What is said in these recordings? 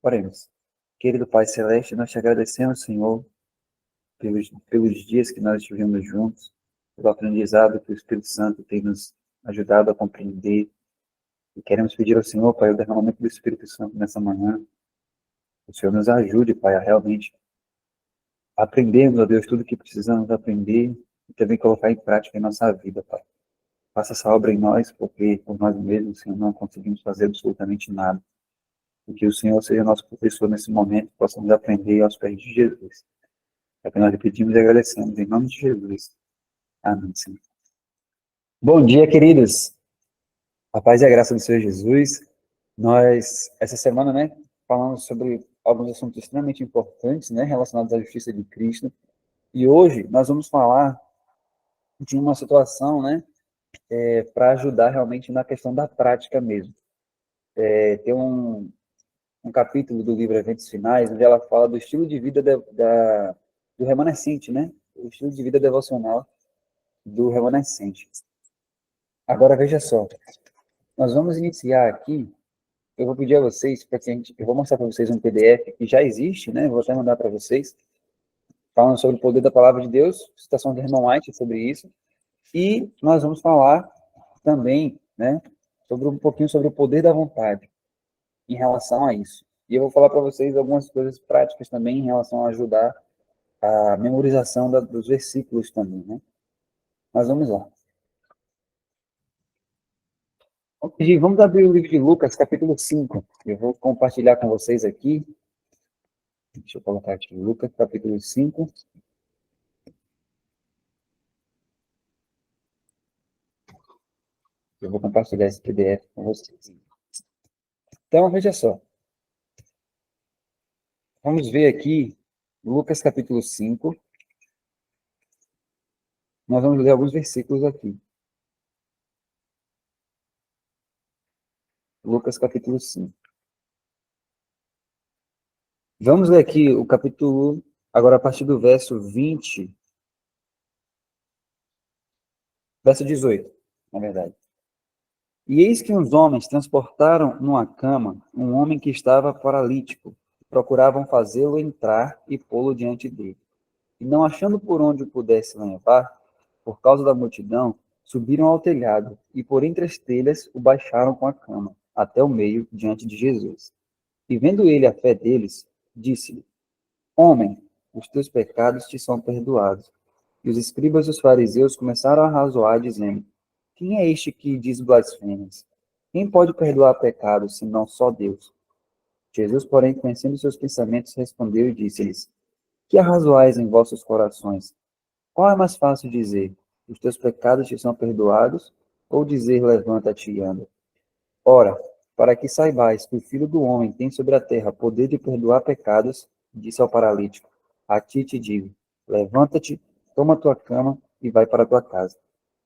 Oremos. Querido Pai Celeste, nós te agradecemos, Senhor, pelos dias que nós estivemos juntos, pelo aprendizado que o Espírito Santo tem nos ajudado a compreender. E queremos pedir ao Senhor, Pai, o derramamento do Espírito Santo nessa manhã. Que o Senhor nos ajude, Pai, a realmente aprendermos, ó Deus, tudo o que precisamos aprender e também colocar em prática em nossa vida, Pai. Faça essa obra em nós, porque por nós mesmos, Senhor, não conseguimos fazer absolutamente nada. E que o Senhor seja nosso professor nesse momento, possamos aprender aos pés de Jesus. É o que nós lhe pedimos e agradecemos, em nome de Jesus. Amém, Senhor. Bom dia, queridos. A paz e a graça do Senhor Jesus. Nós, essa semana, falamos sobre alguns assuntos extremamente importantes, relacionados à justiça de Cristo. E hoje nós vamos falar de uma situação, para ajudar realmente na questão da prática mesmo. Tem um capítulo do livro Eventos Finais, onde ela fala do estilo de vida do remanescente, o estilo de vida devocional do remanescente. Agora, veja só, nós vamos iniciar aqui, eu vou pedir a vocês, eu vou mostrar para vocês um PDF que já existe, vou até mandar para vocês, falando sobre o poder da palavra de Deus, citação de Herman White sobre isso, e nós vamos falar também, sobre um pouquinho sobre o poder da vontade em relação a isso. E eu vou falar para vocês algumas coisas práticas também em relação a ajudar a memorização dos versículos também, Mas vamos lá. Vamos abrir o livro de Lucas, capítulo 5. Eu vou compartilhar com vocês aqui. Deixa eu colocar aqui, Lucas, capítulo 5. Eu vou compartilhar esse PDF com vocês. Então, veja só. Vamos ver aqui, Lucas, capítulo 5. Nós vamos ler alguns versículos aqui. Lucas, capítulo 5. Vamos ler aqui o capítulo, agora a partir do verso 20. Verso 18, na verdade. E eis que uns homens transportaram numa cama um homem que estava paralítico. Procuravam fazê-lo entrar e pô-lo diante dele. E não achando por onde o pudessem levar, por causa da multidão, subiram ao telhado e por entre as telhas o baixaram com a cama, até o meio, diante de Jesus. E vendo ele a fé deles, disse-lhe: Homem, os teus pecados te são perdoados. E os escribas e os fariseus começaram a razoar, dizendo: Quem é este que diz blasfêmias? Quem pode perdoar pecados, senão só Deus? Jesus, porém, conhecendo seus pensamentos, respondeu e disse-lhes: Que arrazoais em vossos corações? Qual é mais fácil dizer: Os teus pecados te são perdoados? Ou dizer: Levanta-te e anda? Ora, para que saibais que o Filho do Homem tem sobre a terra poder de perdoar pecados, disse ao paralítico: A ti te digo, levanta-te, toma tua cama e vai para a tua casa.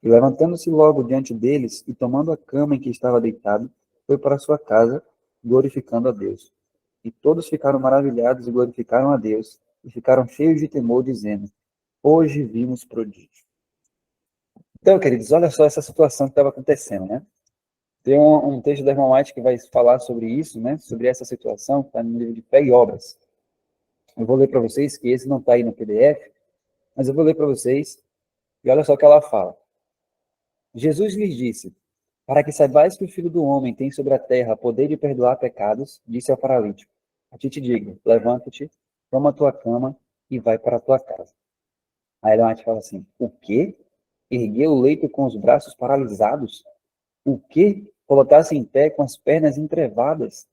E levantando-se logo diante deles e tomando a cama em que estava deitado, foi para a sua casa, glorificando a Deus. E todos ficaram maravilhados e glorificaram a Deus, e ficaram cheios de temor, dizendo: Hoje vimos prodígio. Então, queridos, olha só essa situação que estava acontecendo, Tem um texto da Herman White que vai falar sobre isso, sobre essa situação, que está no livro de Fé e Obras. Eu vou ler para vocês, que esse não está aí no PDF, mas eu vou ler para vocês, e olha só o que ela fala. Jesus lhes disse: Para que saibais que o Filho do Homem tem sobre a terra poder de perdoar pecados, disse ao paralítico: A ti te digo, levanta-te, toma a tua cama e vai para a tua casa. Aí Ellen White fala assim: O quê? Ergueu o leito com os braços paralisados? O quê? Colocar-se em pé com as pernas entrevadas?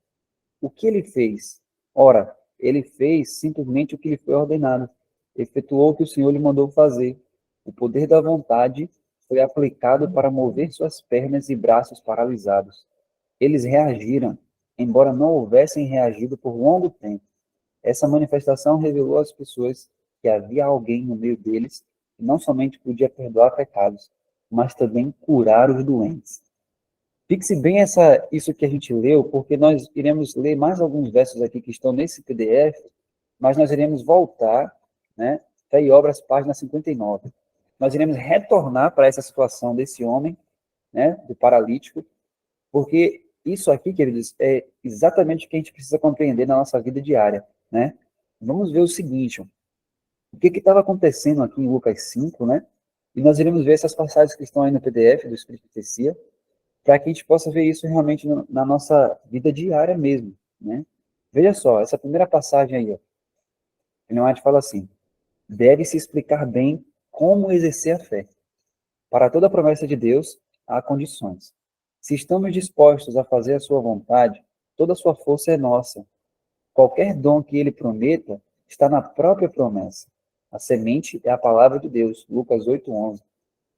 O que ele fez? Ora, ele fez simplesmente o que lhe foi ordenado. Efetuou o que o Senhor lhe mandou fazer. O poder da vontade foi aplicado para mover suas pernas e braços paralisados. Eles reagiram, embora não houvessem reagido por longo tempo. Essa manifestação revelou às pessoas que havia alguém no meio deles que não somente podia perdoar pecados, mas também curar os doentes. Fixe bem isso que a gente leu, porque nós iremos ler mais alguns versos aqui que estão nesse PDF, mas nós iremos voltar, Fé e Obras, página 59. Nós iremos retornar para essa situação desse homem, do paralítico, porque Isso aqui, queridos, é exatamente o que a gente precisa compreender na nossa vida diária, né? Vamos ver o seguinte, o que estava acontecendo aqui em Lucas 5, né? E nós iremos ver essas passagens que estão aí no PDF do Espírito de Profecia, para que a gente possa ver isso realmente na nossa vida diária mesmo, né? Veja só, essa primeira passagem aí, ó, Ellen White fala assim: deve-se explicar bem como exercer a fé. Para toda promessa de Deus, há condições. Se estamos dispostos a fazer a sua vontade, toda a sua força é nossa. Qualquer dom que ele prometa está na própria promessa. A semente é a palavra de Deus, Lucas 8:11.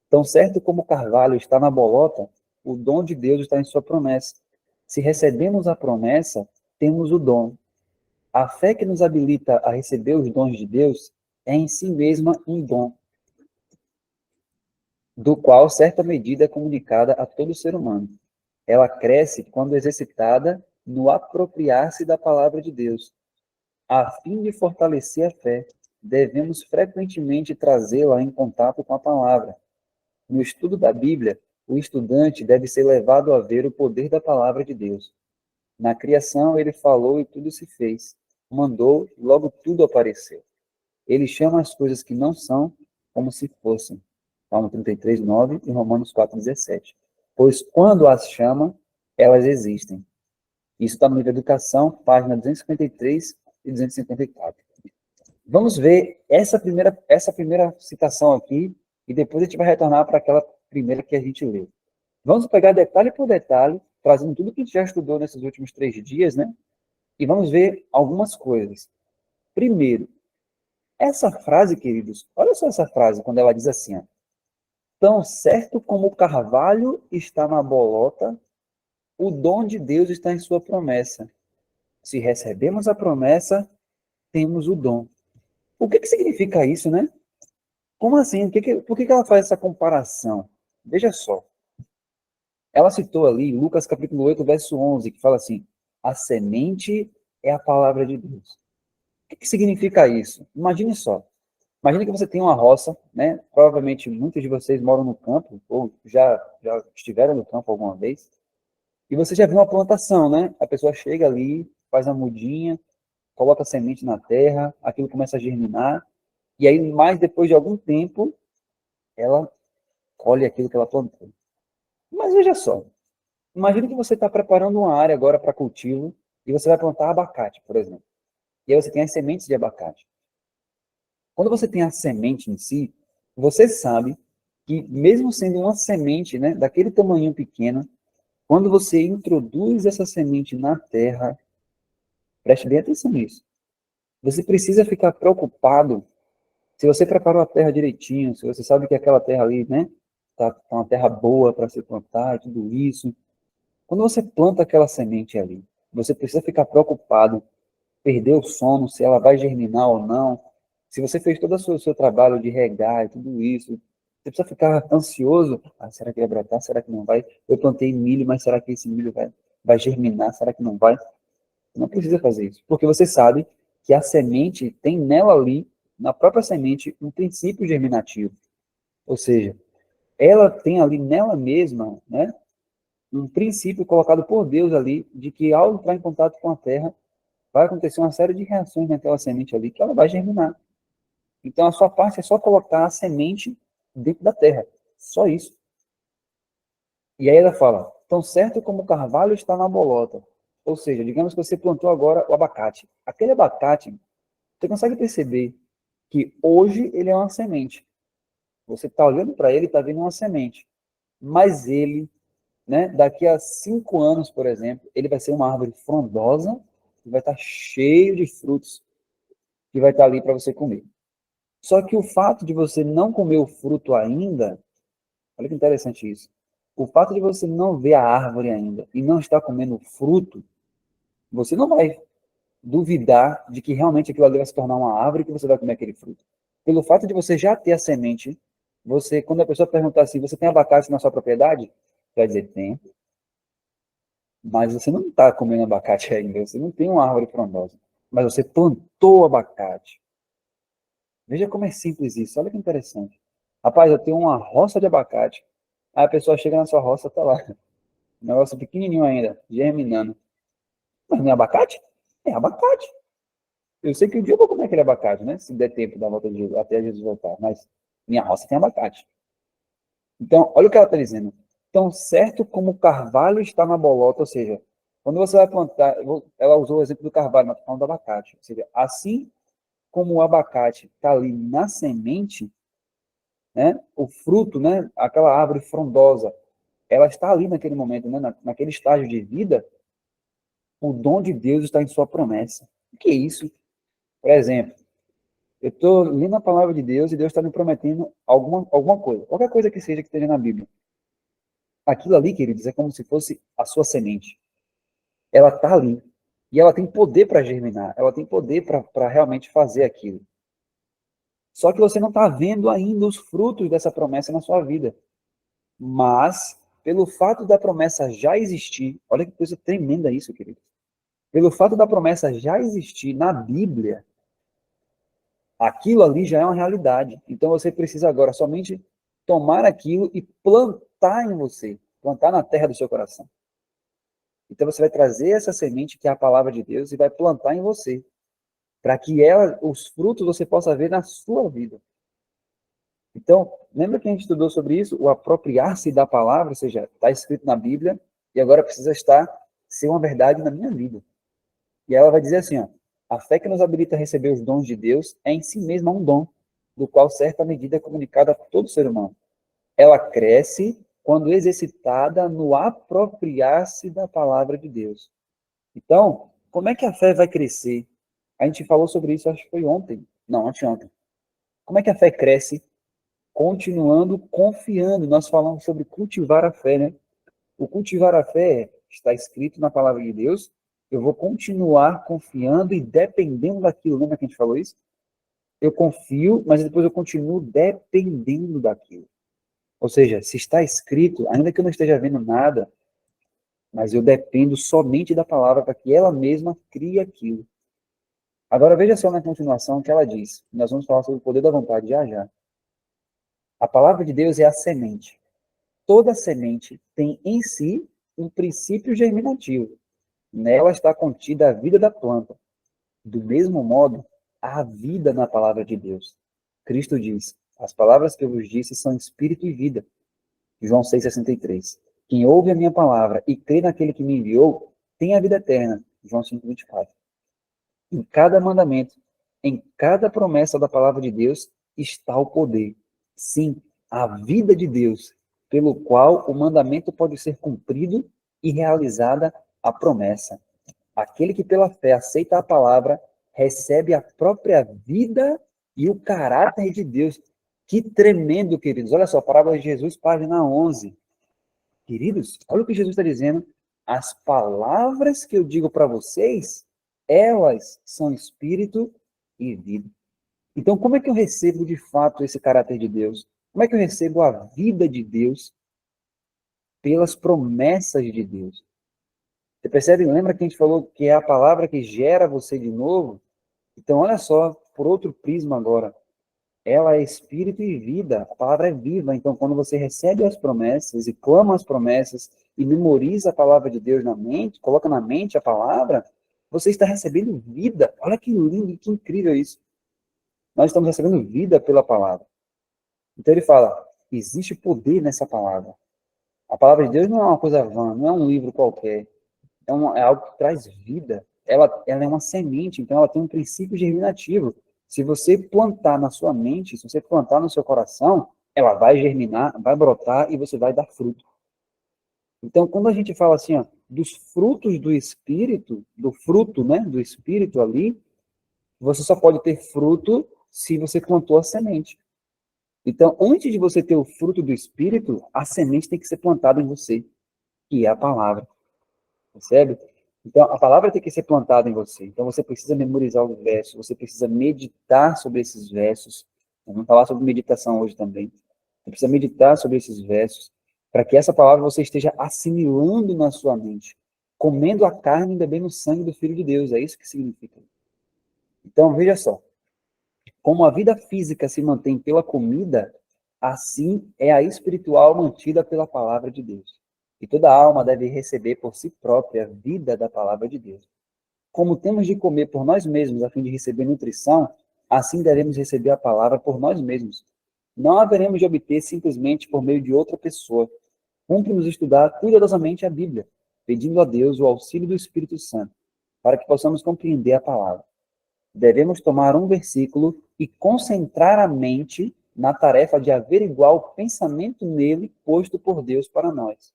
Tão certo como o carvalho está na bolota, o dom de Deus está em sua promessa. Se recebemos a promessa, temos o dom. A fé que nos habilita a receber os dons de Deus é em si mesma um dom, do qual certa medida é comunicada a todo ser humano. Ela cresce quando exercitada no apropriar-se da palavra de Deus. A fim de fortalecer a fé, devemos frequentemente trazê-la em contato com a palavra. No estudo da Bíblia, o estudante deve ser levado a ver o poder da palavra de Deus. Na criação, ele falou e tudo se fez. Mandou e logo tudo apareceu. Ele chama as coisas que não são como se fossem. Salmo 33:9 e Romanos 4:17. Pois quando as chama, elas existem. Isso está no livro Educação, página 253 e 254. Vamos ver essa primeira citação aqui e depois a gente vai retornar para aquela primeira que a gente leu. Vamos pegar detalhe por detalhe, trazendo tudo que a gente já estudou nesses últimos 3 dias, né? E vamos ver algumas coisas. Primeiro, essa frase, queridos, olha só essa frase, quando ela diz assim, ó, tão certo como o carvalho está na bolota, o dom de Deus está em sua promessa. Se recebemos a promessa, temos o dom. O que significa isso, né? Como assim? Por que ela faz essa comparação? Veja só. Ela citou ali Lucas capítulo 8, verso 11, que fala assim, a semente é a palavra de Deus. O que significa isso? Imagine só. Imagine que você tem uma roça, né? Provavelmente muitos de vocês moram no campo, ou já estiveram no campo alguma vez, e você já viu uma plantação, né? A pessoa chega ali, faz a mudinha, coloca a semente na terra, aquilo começa a germinar, e aí, mais depois de algum tempo, ela colhe aquilo que ela plantou. Mas veja só, imagine que você está preparando uma área agora para cultivo, e você vai plantar abacate, por exemplo. E aí você tem as sementes de abacate. Quando você tem a semente em si, você sabe que mesmo sendo uma semente, né, daquele tamanho pequeno, quando você introduz essa semente na terra, preste bem atenção nisso. Você precisa ficar preocupado se você preparou a terra direitinho, se você sabe que aquela terra ali, né, tá uma terra boa para se plantar e tudo isso. Quando você planta aquela semente ali, você precisa ficar preocupado, perder o sono, se ela vai germinar ou não. Se você fez todo o seu trabalho de regar e tudo isso, você precisa ficar ansioso. Ah, será que vai brotar? Será que não vai? Eu plantei milho, mas será que esse milho vai germinar? Será que não vai? Não precisa fazer isso, porque você sabe que a semente tem nela ali, na própria semente, um princípio germinativo. Ou seja, ela tem ali nela mesma, né, um princípio colocado por Deus ali, de que ao entrar em contato com a terra, vai acontecer uma série de reações naquela semente ali, que ela vai germinar. Então, a sua parte é só colocar a semente dentro da terra. Só isso. E aí ela fala, tão certo como o carvalho está na bolota. Ou seja, digamos que você plantou agora o abacate. Aquele abacate, você consegue perceber que hoje ele é uma semente. Você está olhando para ele e está vendo uma semente. Mas ele, né, daqui a 5 anos, por exemplo, ele vai ser uma árvore frondosa e vai estar cheio de frutos que vai estar ali para você comer. Só que o fato de você não comer o fruto ainda, olha que interessante isso. O fato de você não ver a árvore ainda e não estar comendo o fruto, você não vai duvidar de que realmente aquilo ali vai se tornar uma árvore e que você vai comer aquele fruto. Pelo fato de você já ter a semente, você, quando a pessoa perguntar assim, você tem abacate na sua propriedade? Vai dizer, tem. Mas você não está comendo abacate ainda, você não tem uma árvore frondosa. Mas você plantou abacate. Veja como é simples isso, olha que interessante. Rapaz, eu tenho uma roça de abacate. Aí a pessoa chega na sua roça, tá lá. Um negócio pequenininho ainda, germinando. Mas não é abacate? É abacate. Eu sei que um dia eu vou comer aquele abacate, né? Se der tempo da volta de Jesus, até Jesus voltar. Mas minha roça tem abacate. Então, olha o que ela está dizendo. Tão certo como o carvalho está na bolota, ou seja, quando você vai plantar, ela usou o exemplo do carvalho, mas está falando do abacate. Ou seja, assim como o abacate está ali na semente, né? O fruto, né? Aquela árvore frondosa, ela está ali naquele momento, né? Naquele estágio de vida, o dom de Deus está em sua promessa. O que é isso? Por exemplo, eu estou lendo a palavra de Deus e Deus está me prometendo alguma coisa, qualquer coisa que seja que esteja na Bíblia. Aquilo ali, queridos, é como se fosse a sua semente. Ela está ali. E ela tem poder para germinar, ela tem poder para realmente fazer aquilo. Só que você não está vendo ainda os frutos dessa promessa na sua vida. Mas, pelo fato da promessa já existir, olha que coisa tremenda isso, querido. Pelo fato da promessa já existir na Bíblia, aquilo ali já é uma realidade. Então você precisa agora somente tomar aquilo e plantar em você, plantar na terra do seu coração. Então você vai trazer essa semente que é a palavra de Deus e vai plantar em você, para que os frutos você possa ver na sua vida. Então, lembra que a gente estudou sobre isso? O apropriar-se da palavra, ou seja, está escrito na Bíblia e agora precisa ser uma verdade na minha vida. E ela vai dizer assim, ó, a fé que nos habilita a receber os dons de Deus é em si mesma um dom, do qual certa medida é comunicada a todo ser humano. Ela cresce quando exercitada no apropriar-se da palavra de Deus. Então, como é que a fé vai crescer? A gente falou sobre isso, acho que foi ontem. Não, anteontem. Como é que a fé cresce? Continuando confiando. Nós falamos sobre cultivar a fé, né? O cultivar a fé está escrito na palavra de Deus. Eu vou continuar confiando e dependendo daquilo. Lembra que a gente falou isso? Eu confio, mas depois eu continuo dependendo daquilo. Ou seja, se está escrito, ainda que eu não esteja vendo nada, mas eu dependo somente da palavra para que ela mesma crie aquilo. Agora veja só na continuação que ela diz. Nós vamos falar sobre o poder da vontade já já. A palavra de Deus é a semente. Toda semente tem em si um princípio germinativo. Nela está contida a vida da planta. Do mesmo modo, há vida na palavra de Deus. Cristo diz: as palavras que eu vos disse são espírito e vida. João 6,63. Quem ouve a minha palavra e crê naquele que me enviou, tem a vida eterna. João 5,24. Em cada mandamento, em cada promessa da palavra de Deus, está o poder. Sim, a vida de Deus, pelo qual o mandamento pode ser cumprido e realizada a promessa. Aquele que pela fé aceita a palavra, recebe a própria vida e o caráter de Deus. Que tremendo, queridos. Olha só, parábola de Jesus, página 11. Queridos, olha o que Jesus está dizendo. As palavras que eu digo para vocês, elas são espírito e vida. Então, como é que eu recebo de fato esse caráter de Deus? Como é que eu recebo a vida de Deus pelas promessas de Deus? Você percebe? Lembra que a gente falou que é a palavra que gera você de novo? Então, olha só, por outro prisma agora. Ela é espírito e vida, a palavra é viva. Então, quando você recebe as promessas e clama as promessas e memoriza a palavra de Deus na mente, coloca na mente a palavra, você está recebendo vida. Olha que lindo, que incrível isso. Nós estamos recebendo vida pela palavra. Então, ele fala, existe poder nessa palavra. A palavra de Deus não é uma coisa vã, não é um livro qualquer. É algo que traz vida. Ela é uma semente, então ela tem um princípio germinativo. Se você plantar na sua mente, se você plantar no seu coração, ela vai germinar, vai brotar e você vai dar fruto. Então, quando a gente fala assim, ó, dos frutos do Espírito, do fruto, né, do Espírito ali, você só pode ter fruto se você plantou a semente. Então, antes de você ter o fruto do Espírito, a semente tem que ser plantada em você, que é a palavra. Percebe? Então, a palavra tem que ser plantada em você. Então, você precisa memorizar os versos, você precisa meditar sobre esses versos. Vamos falar sobre meditação hoje também. Você precisa meditar sobre esses versos, para que essa palavra você esteja assimilando na sua mente, comendo a carne e bebendo o sangue do Filho de Deus. É isso que significa. Então, veja só. Como a vida física se mantém pela comida, assim é a espiritual mantida pela palavra de Deus. E toda alma deve receber por si própria a vida da palavra de Deus. Como temos de comer por nós mesmos a fim de receber nutrição, assim devemos receber a palavra por nós mesmos. Não haveremos de obter simplesmente por meio de outra pessoa. Cumpre-nos estudar cuidadosamente a Bíblia, pedindo a Deus o auxílio do Espírito Santo, para que possamos compreender a palavra. Devemos tomar um versículo e concentrar a mente na tarefa de averiguar o pensamento nele posto por Deus para nós.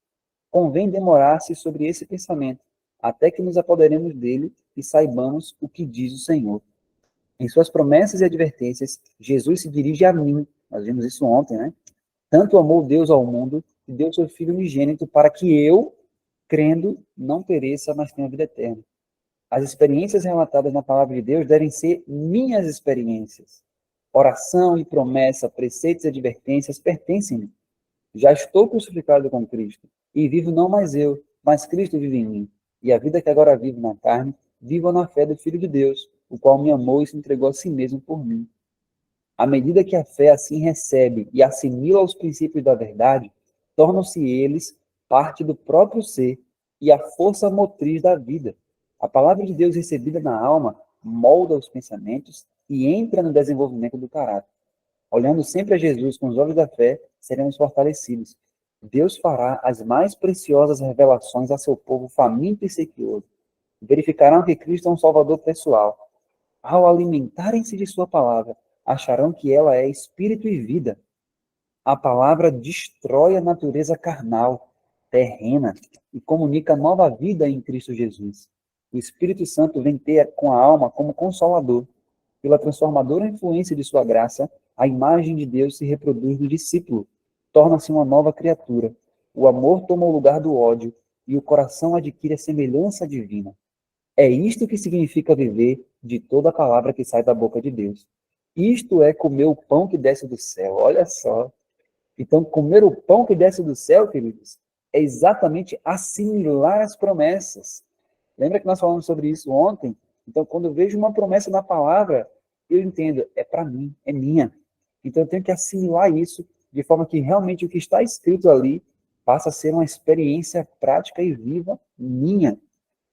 Convém demorar-se sobre esse pensamento, até que nos apoderemos dele e saibamos o que diz o Senhor. Em suas promessas e advertências, Jesus se dirige a mim. Nós vimos isso ontem, né? Tanto amou Deus ao mundo, que deu seu Filho unigênito para que eu, crendo, não pereça, mas tenha vida eterna. As experiências relatadas na palavra de Deus devem ser minhas experiências. Oração e promessa, preceitos e advertências pertencem-me. Já estou crucificado com Cristo, e vivo não mais eu, mas Cristo vive em mim. E a vida que agora vivo na carne, vivo na fé do Filho de Deus, o qual me amou e se entregou a si mesmo por mim. À medida que a fé assim recebe e assimila os princípios da verdade, tornam-se eles parte do próprio ser e a força motriz da vida. A palavra de Deus recebida na alma molda os pensamentos e entra no desenvolvimento do caráter. Olhando sempre a Jesus com os olhos da fé, seremos fortalecidos. Deus fará as mais preciosas revelações a seu povo faminto e sequioso. Verificarão que Cristo é um Salvador pessoal. Ao alimentarem-se de sua palavra, acharão que ela é espírito e vida. A palavra destrói a natureza carnal, terrena, e comunica nova vida em Cristo Jesus. O Espírito Santo vem ter com a alma como consolador. Pela transformadora influência de sua graça, a imagem de Deus se reproduz no discípulo, torna-se uma nova criatura. O amor toma o lugar do ódio e o coração adquire a semelhança divina. É isto que significa viver de toda a palavra que sai da boca de Deus. Isto é comer o pão que desce do céu. Olha só. Então, comer o pão que desce do céu, queridos, é exatamente assimilar as promessas. Lembra que nós falamos sobre isso ontem? Então, quando eu vejo uma promessa na palavra, eu entendo, é para mim, é minha. Então, eu tenho que assimilar isso de forma que realmente o que está escrito ali passa a ser uma experiência prática e viva minha.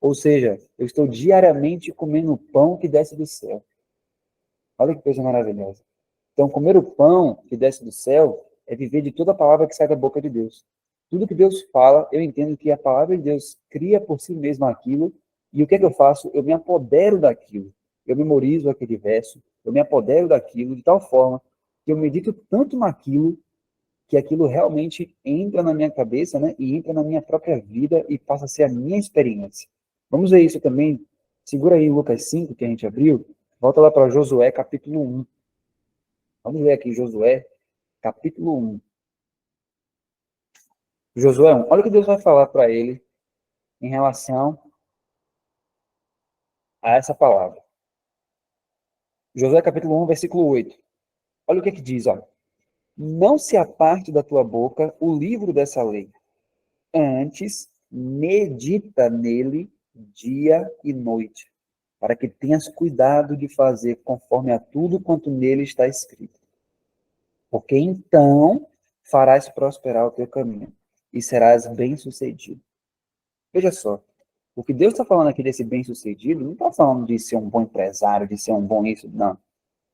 Ou seja, eu estou diariamente comendo o pão que desce do céu. Olha que coisa maravilhosa. Então, comer o pão que desce do céu é viver de toda a palavra que sai da boca de Deus. Tudo que Deus fala, eu entendo que a palavra de Deus cria por si mesma aquilo, e o que é que eu faço? Eu me apodero daquilo. Eu memorizo aquele verso, eu me apodero daquilo de tal forma que eu medito tanto naquilo que aquilo realmente entra na minha cabeça, né, e entra na minha própria vida e passa a ser a minha experiência. Vamos ver isso também. Segura aí Lucas 5, que a gente abriu. Volta lá para Josué, capítulo 1. Vamos ver aqui Josué, capítulo 1. Josué 1. Olha o que Deus vai falar para ele em relação a essa palavra. Josué capítulo 1, versículo 8. Olha o que diz, ó. Não se aparte da tua boca o livro dessa lei. Antes, medita nele dia e noite, para que tenhas cuidado de fazer conforme a tudo quanto nele está escrito. Porque então farás prosperar o teu caminho e serás bem-sucedido. Veja só, o que Deus está falando aqui desse bem-sucedido, não está falando de ser um bom empresário, de ser um bom isso, não.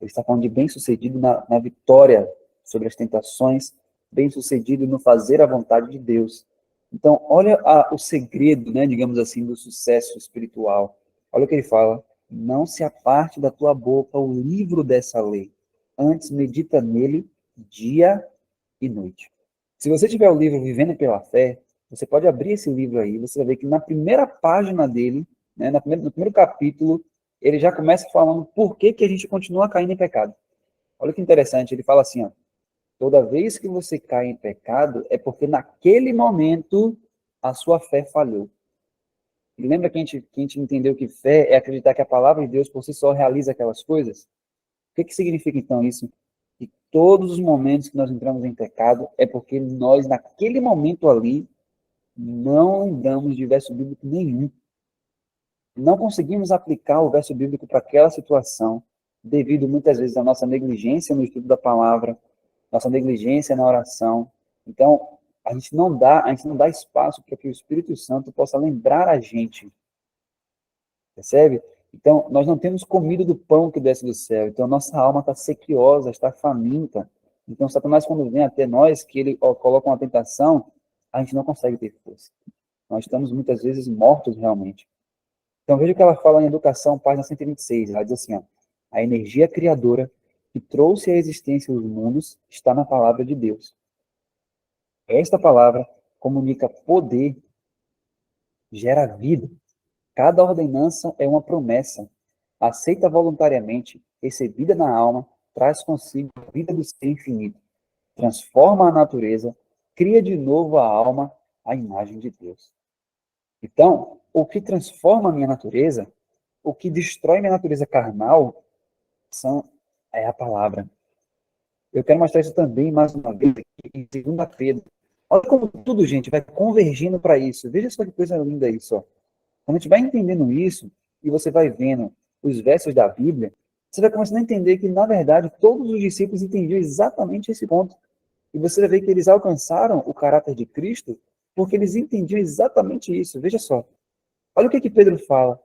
Ele está falando de bem-sucedido na vitória sobre as tentações, bem-sucedido no fazer a vontade de Deus. Então, olha o segredo, né, digamos assim, do sucesso espiritual. Olha o que ele fala. Não se aparte da tua boca o livro dessa lei. Antes, medita nele dia e noite. Se você tiver o livro Vivendo pela Fé, você pode abrir esse livro aí, você vai ver que na primeira página dele, né, no primeiro capítulo, ele já começa falando por que a gente continua caindo em pecado. Olha que interessante, ele fala assim, ó, toda vez que você cai em pecado, é porque naquele momento a sua fé falhou. E lembra que a gente entendeu que fé é acreditar que a palavra de Deus por si só realiza aquelas coisas? O que significa então isso? Que todos os momentos que nós entramos em pecado é porque nós, naquele momento ali, não lembramos de verso bíblico nenhum. Não conseguimos aplicar o verso bíblico para aquela situação, devido muitas vezes à nossa negligência no estudo da palavra, nossa negligência na oração. Então, A gente não dá espaço para que o Espírito Santo possa lembrar a gente, percebe? Então, nós não temos comido do pão que desce do céu. Então, nossa alma está sequiosa, está faminta. Então, Satanás, quando vem até nós, que ele coloca uma tentação, a gente não consegue ter força. Nós estamos, muitas vezes, mortos realmente. Então, veja o que ela fala em Educação, página 126. Ela diz assim, ó, a energia criadora que trouxe à existência os mundos está na palavra de Deus. Esta palavra comunica poder, gera vida. Cada ordenança é uma promessa, aceita voluntariamente, recebida na alma, traz consigo a vida do ser infinito, transforma a natureza, cria de novo a alma à imagem de Deus. Então, o que transforma a minha natureza, o que destrói minha natureza carnal, é a palavra. Eu quero mostrar isso também, mais uma vez, aqui, em 2 Pedro. Olha como tudo, gente, vai convergindo para isso. Veja só que coisa linda isso, ó. Quando a gente vai entendendo isso, e você vai vendo os versos da Bíblia, você vai começando a entender que, na verdade, todos os discípulos entendiam exatamente esse ponto. E você vai ver que eles alcançaram o caráter de Cristo porque eles entendiam exatamente isso. Veja só. Olha o que Pedro fala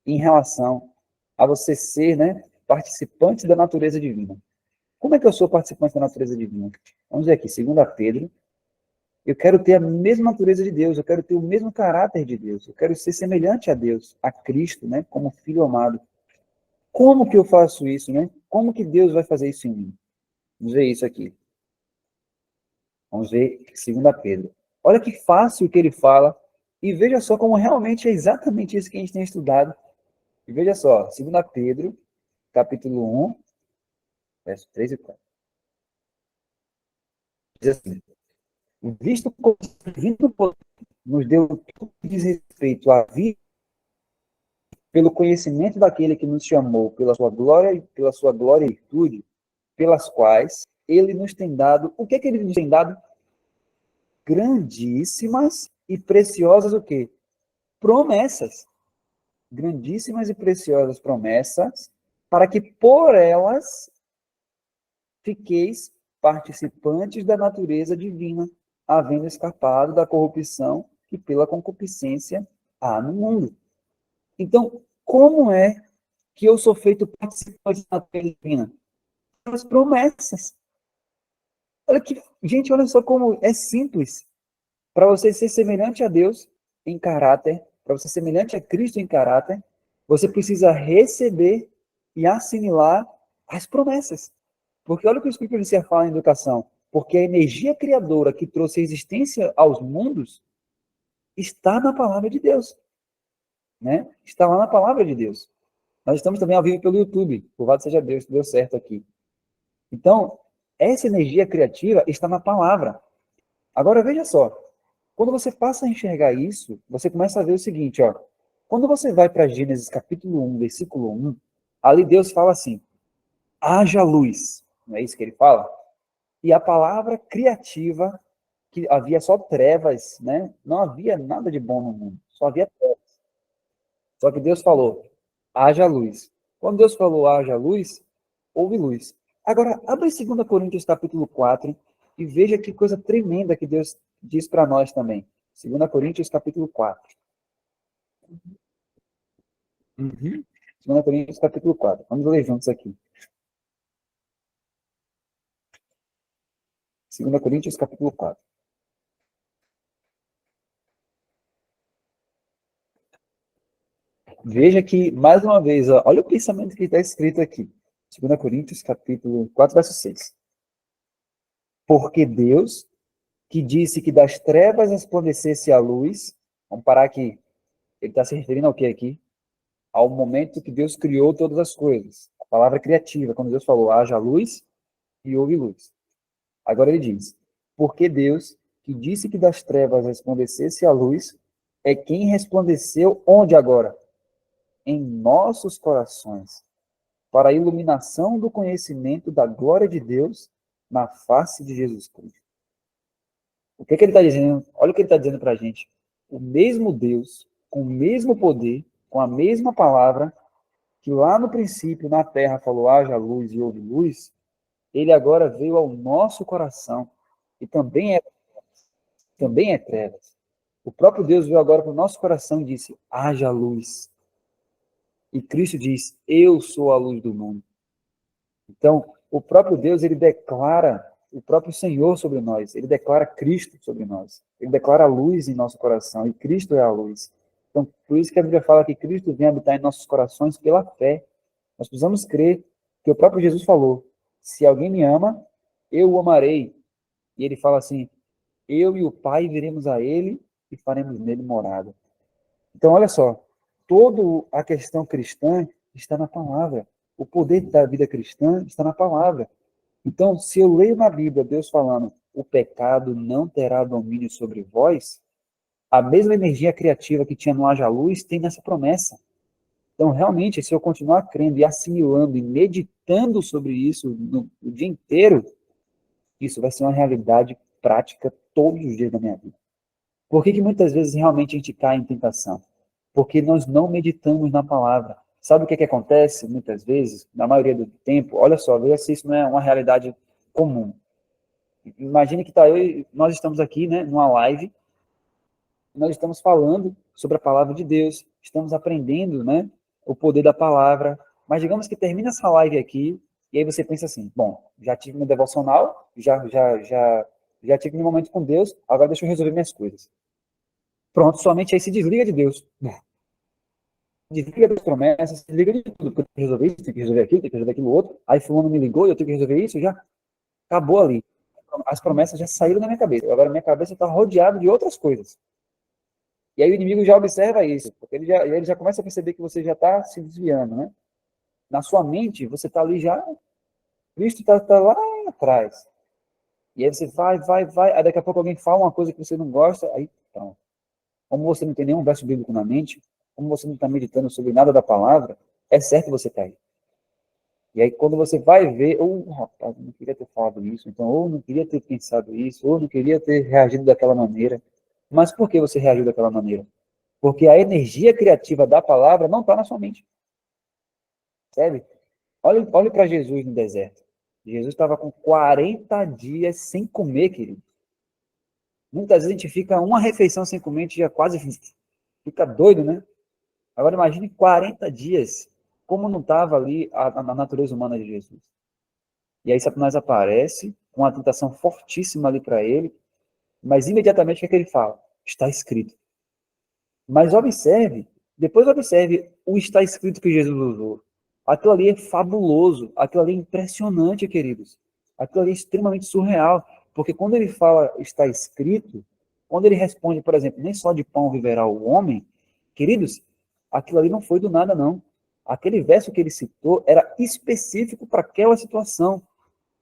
em relação a você ser, né, participante da natureza divina. Como é que eu sou participante da natureza divina? Vamos ver aqui, 2 Pedro. Eu quero ter a mesma natureza de Deus, eu quero ter o mesmo caráter de Deus, eu quero ser semelhante a Deus, a Cristo, né, como filho amado. Como que eu faço isso, né? Como que Deus vai fazer isso em mim? Vamos ver isso aqui. Vamos ver 2 Pedro. Olha que fácil que ele fala, e veja só como realmente é exatamente isso que a gente tem estudado. E veja só, 2 Pedro, capítulo 1, verso 3 e 4. Diz assim, visto como o divino poder nos deu tudo que diz respeito à vida, pelo conhecimento daquele que nos chamou pela sua glória e virtude, pelas quais ele nos tem dado, o que ele nos tem dado? Grandíssimas e preciosas o quê? Promessas. Grandíssimas e preciosas promessas, para que por elas fiqueis participantes da natureza divina, havendo escapado da corrupção que pela concupiscência há no mundo. Então, como é que eu sou feito participante da natureza divina? As promessas. Olha que, gente, olha só como é simples. Para você ser semelhante a Deus em caráter, para você ser semelhante a Cristo em caráter, você precisa receber e assimilar as promessas. Porque olha o que o Espírito de fala em educação. Porque a energia criadora que trouxe existência aos mundos está na palavra de Deus. Né? Está lá na palavra de Deus. Nós estamos também ao vivo pelo YouTube. Louvado seja Deus, que deu certo aqui. Então, essa energia criativa está na palavra. Agora, veja só. Quando você passa a enxergar isso, você começa a ver o seguinte, ó. Quando você vai para Gênesis capítulo 1, versículo 1, ali Deus fala assim, haja luz. Não é isso que ele fala? E a palavra criativa, que havia só trevas, né? Não havia nada de bom no mundo, só havia trevas. Só que Deus falou, haja luz. Quando Deus falou, haja luz, houve luz. Agora, abre 2 Coríntios capítulo 4 e veja que coisa tremenda que Deus diz para nós também. 2 capítulo 4. Uhum. 2 Coríntios capítulo 4. Vamos ler juntos aqui. 2 capítulo 4. Veja que, mais uma vez, ó, olha o pensamento que está escrito aqui. 2 capítulo 4, verso 6. Porque Deus, que disse que das trevas resplandecesse a luz, vamos parar aqui. Ele está se referindo ao que aqui? Ao momento que Deus criou todas as coisas. A palavra criativa, quando Deus falou, haja luz e houve luz. Agora ele diz, porque Deus, que disse que das trevas resplandecesse a luz, é quem resplandeceu onde agora? Em nossos corações, para a iluminação do conhecimento da glória de Deus na face de Jesus Cristo. O que ele está dizendo? Olha o que ele está dizendo para a gente. O mesmo Deus, com o mesmo poder, com a mesma palavra, que lá no princípio, na terra, falou, haja luz e houve luz, ele agora veio ao nosso coração, e também é. também é trevas. O próprio Deus veio agora para o nosso coração e disse, haja luz. E Cristo diz, eu sou a luz do mundo. Então, o próprio Deus, ele declara o próprio Senhor sobre nós, ele declara Cristo sobre nós, ele declara a luz em nosso coração, e Cristo é a luz. Então, por isso que a Bíblia fala que Cristo vem habitar em nossos corações pela fé. Nós precisamos crer que o próprio Jesus falou, se alguém me ama, eu o amarei. E ele fala assim, eu e o Pai viremos a ele e faremos nele morada. Então, olha só, toda a questão cristã está na palavra. O poder da vida cristã está na palavra. Então, se eu leio na Bíblia Deus falando, o pecado não terá domínio sobre vós, a mesma energia criativa que tinha no Haja Luz tem nessa promessa. Então, realmente, se eu continuar crendo e assimilando e meditando sobre isso o dia inteiro, isso vai ser uma realidade prática todos os dias da minha vida. Por que muitas vezes realmente a gente cai em tentação? Porque nós não meditamos na palavra. Sabe o que acontece muitas vezes, na maioria do tempo? Olha só, veja se isso não é uma realidade comum. Imagine que nós estamos aqui, né, numa live, nós estamos falando sobre a palavra de Deus, estamos aprendendo, né, o poder da palavra, mas digamos que termina essa live aqui, e aí você pensa assim, bom, já tive meu devocional, já tive meu momento com Deus, agora deixa eu resolver minhas coisas. Pronto, somente aí se desliga de Deus. Desliga das promessas, se desliga de tudo, porque eu tenho que resolver isso, tenho que resolver aquilo, tenho que resolver aquilo outro, aí fulano me ligou e eu tenho que resolver isso, já acabou ali. As promessas já saíram da minha cabeça, agora minha cabeça está rodeada de outras coisas. E aí o inimigo já observa isso, porque ele já começa a perceber que você já está se desviando, né? Na sua mente, você está ali já, Cristo está lá atrás. E aí você vai, aí daqui a pouco alguém fala uma coisa que você não gosta, aí pronto. Como você não tem nenhum verso bíblico na mente, como você não está meditando sobre nada da palavra, é certo você cair. E aí quando você vai ver, rapaz, eu não queria ter falado isso, então, ou não queria ter pensado isso, ou não queria ter reagido daquela maneira. Mas por que você reagiu daquela maneira? Porque a energia criativa da palavra não está na sua mente. Sabe? Olhe para Jesus no deserto. Jesus estava com 40 dias sem comer, querido. Muitas vezes a gente fica uma refeição sem comer, a gente já quase fica doido, né? Agora imagine 40 dias, como não estava ali a natureza humana de Jesus. E aí Satanás aparece com uma tentação fortíssima ali para ele, mas imediatamente o que é que ele fala? Está escrito. Mas depois observe o está escrito que Jesus usou. Aquilo ali é fabuloso, aquilo ali é impressionante, queridos. Aquilo ali é extremamente surreal, porque quando ele fala está escrito, quando ele responde, por exemplo, nem só de pão viverá o homem, queridos, aquilo ali não foi do nada, não. Aquele verso que ele citou era específico para aquela situação.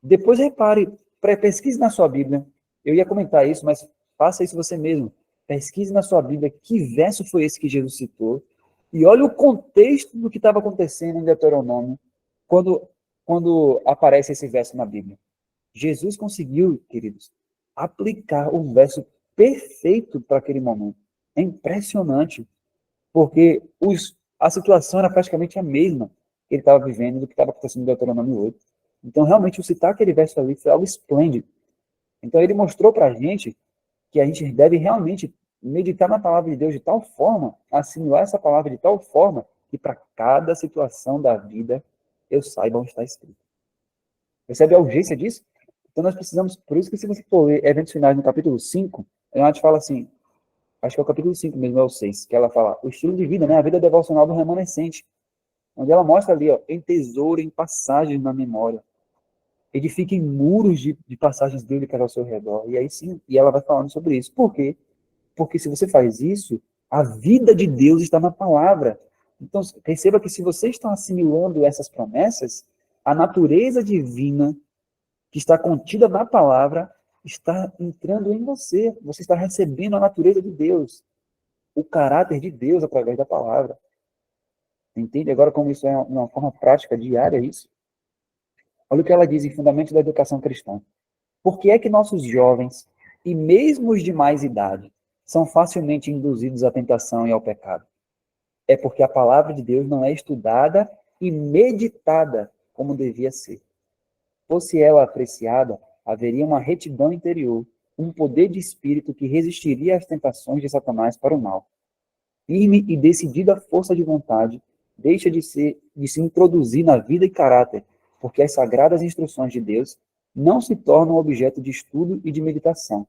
Depois repare, pesquise na sua Bíblia. Eu ia comentar isso, mas faça isso você mesmo. Pesquise na sua Bíblia que verso foi esse que Jesus citou e olhe o contexto do que estava acontecendo em Deuteronômio quando aparece esse verso na Bíblia. Jesus conseguiu, queridos, aplicar o verso perfeito para aquele momento. É impressionante, porque a situação era praticamente a mesma que ele estava vivendo do que estava acontecendo em Deuteronômio 8. Então, realmente, o citar aquele verso ali foi algo esplêndido. Então, ele mostrou para a gente que a gente deve realmente meditar na palavra de Deus de tal forma, assimilar essa palavra de tal forma, que para cada situação da vida eu saiba onde está escrito. Percebe a urgência disso? Então nós precisamos, por isso que se você for ler Eventos Finais no capítulo 5, a gente fala assim, acho que é o capítulo 5 mesmo, é o 6, que ela fala o estilo de vida, né, a vida devocional do remanescente, onde ela mostra ali, ó, em passagens na memória, edifiquem muros de passagens bíblicas ao seu redor, e aí sim, e ela vai falando sobre isso. Por quê? Porque se você faz isso, a vida de Deus está na palavra. Então, perceba que se você está assimilando essas promessas, a natureza divina que está contida na palavra está entrando em você. Você está recebendo a natureza de Deus, o caráter de Deus através da palavra. Entende agora como isso é uma forma prática, diária, isso? Olha o que ela diz em Fundamentos da Educação Cristã. Por que é que nossos jovens, e mesmo os de mais idade, são facilmente induzidos à tentação e ao pecado? É porque a palavra de Deus não é estudada e meditada como devia ser. Fosse ela apreciada, haveria uma retidão interior um poder de espírito que resistiria às tentações de Satanás para o mal. Firme e decidida força de vontade, deixa de se introduzir na vida e caráter, porque as sagradas instruções de Deus não se tornam objeto de estudo e de meditação.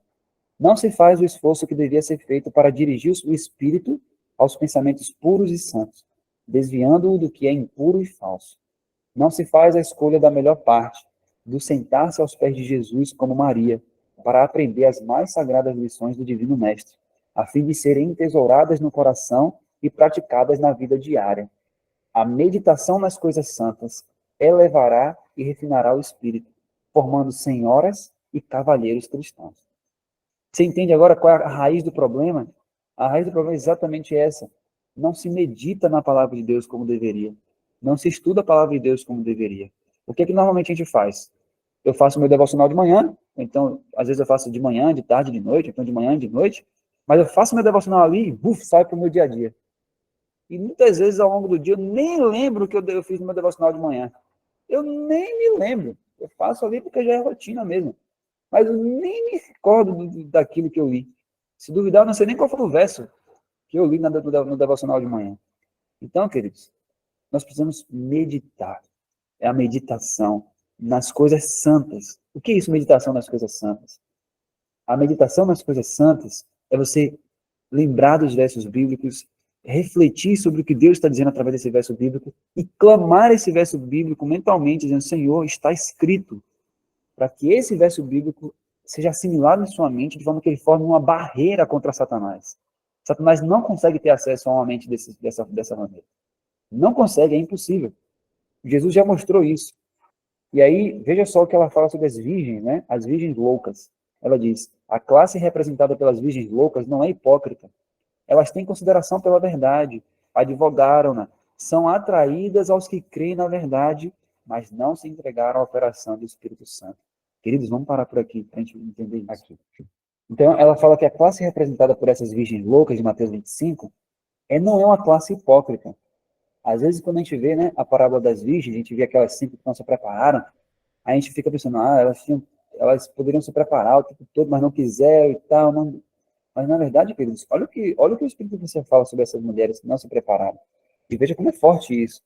Não se faz o esforço que devia ser feito para dirigir o espírito aos pensamentos puros e santos, desviando-o do que é impuro e falso. Não se faz a escolha da melhor parte, do sentar-se aos pés de Jesus como Maria, para aprender as mais sagradas lições do Divino Mestre, a fim de serem entesouradas no coração e praticadas na vida diária. A meditação nas coisas santas elevará e refinará o espírito, formando senhoras e cavalheiros cristãos. Você entende agora qual é a raiz do problema? A raiz do problema é exatamente essa. Não se medita na palavra de Deus como deveria. Não se estuda a palavra de Deus como deveria. O que é que normalmente a gente faz? Eu faço meu devocional de manhã, então, às vezes eu faço de manhã, de tarde, de noite, então de manhã, de noite, mas eu faço meu devocional ali e, sai para o meu dia a dia. E muitas vezes, ao longo do dia, eu nem lembro que eu fiz no meu devocional de manhã. Eu nem me lembro. Eu faço ali porque já é rotina mesmo. Mas eu nem me recordo daquilo que eu li. Se duvidar, eu não sei nem qual foi o verso que eu li no devocional de manhã. Então, queridos, nós precisamos meditar. É a meditação nas coisas santas. O que é isso, meditação nas coisas santas? A meditação nas coisas santas é você lembrar dos versos bíblicos, refletir sobre o que Deus está dizendo através desse verso bíblico e clamar esse verso bíblico mentalmente, dizendo: Senhor, está escrito, para que esse verso bíblico seja assimilado em sua mente de forma que ele forme uma barreira contra Satanás. Satanás não consegue ter acesso a uma mente dessa maneira. Não consegue, é impossível. Jesus já mostrou isso. E aí, veja só o que ela fala sobre as virgens, né? As virgens loucas. Ela diz: a classe representada pelas virgens loucas não é hipócrita. Elas têm consideração pela verdade, advogaram-na, são atraídas aos que creem na verdade, mas não se entregaram à operação do Espírito Santo. Queridos, vamos parar por aqui para a gente entender isso. Aqui. Então, ela fala que a classe representada por essas virgens loucas de Mateus 25 não é uma classe hipócrita. Às vezes, quando a gente vê, né, a parábola das virgens, a gente vê aquelas 5 que não se prepararam, a gente fica pensando: elas poderiam se preparar o tempo todo, mas não quiseram e tal. Não... Mas, na verdade, queridos, olha o que o Espírito de Santo fala sobre essas mulheres que não se prepararam. E veja como é forte isso.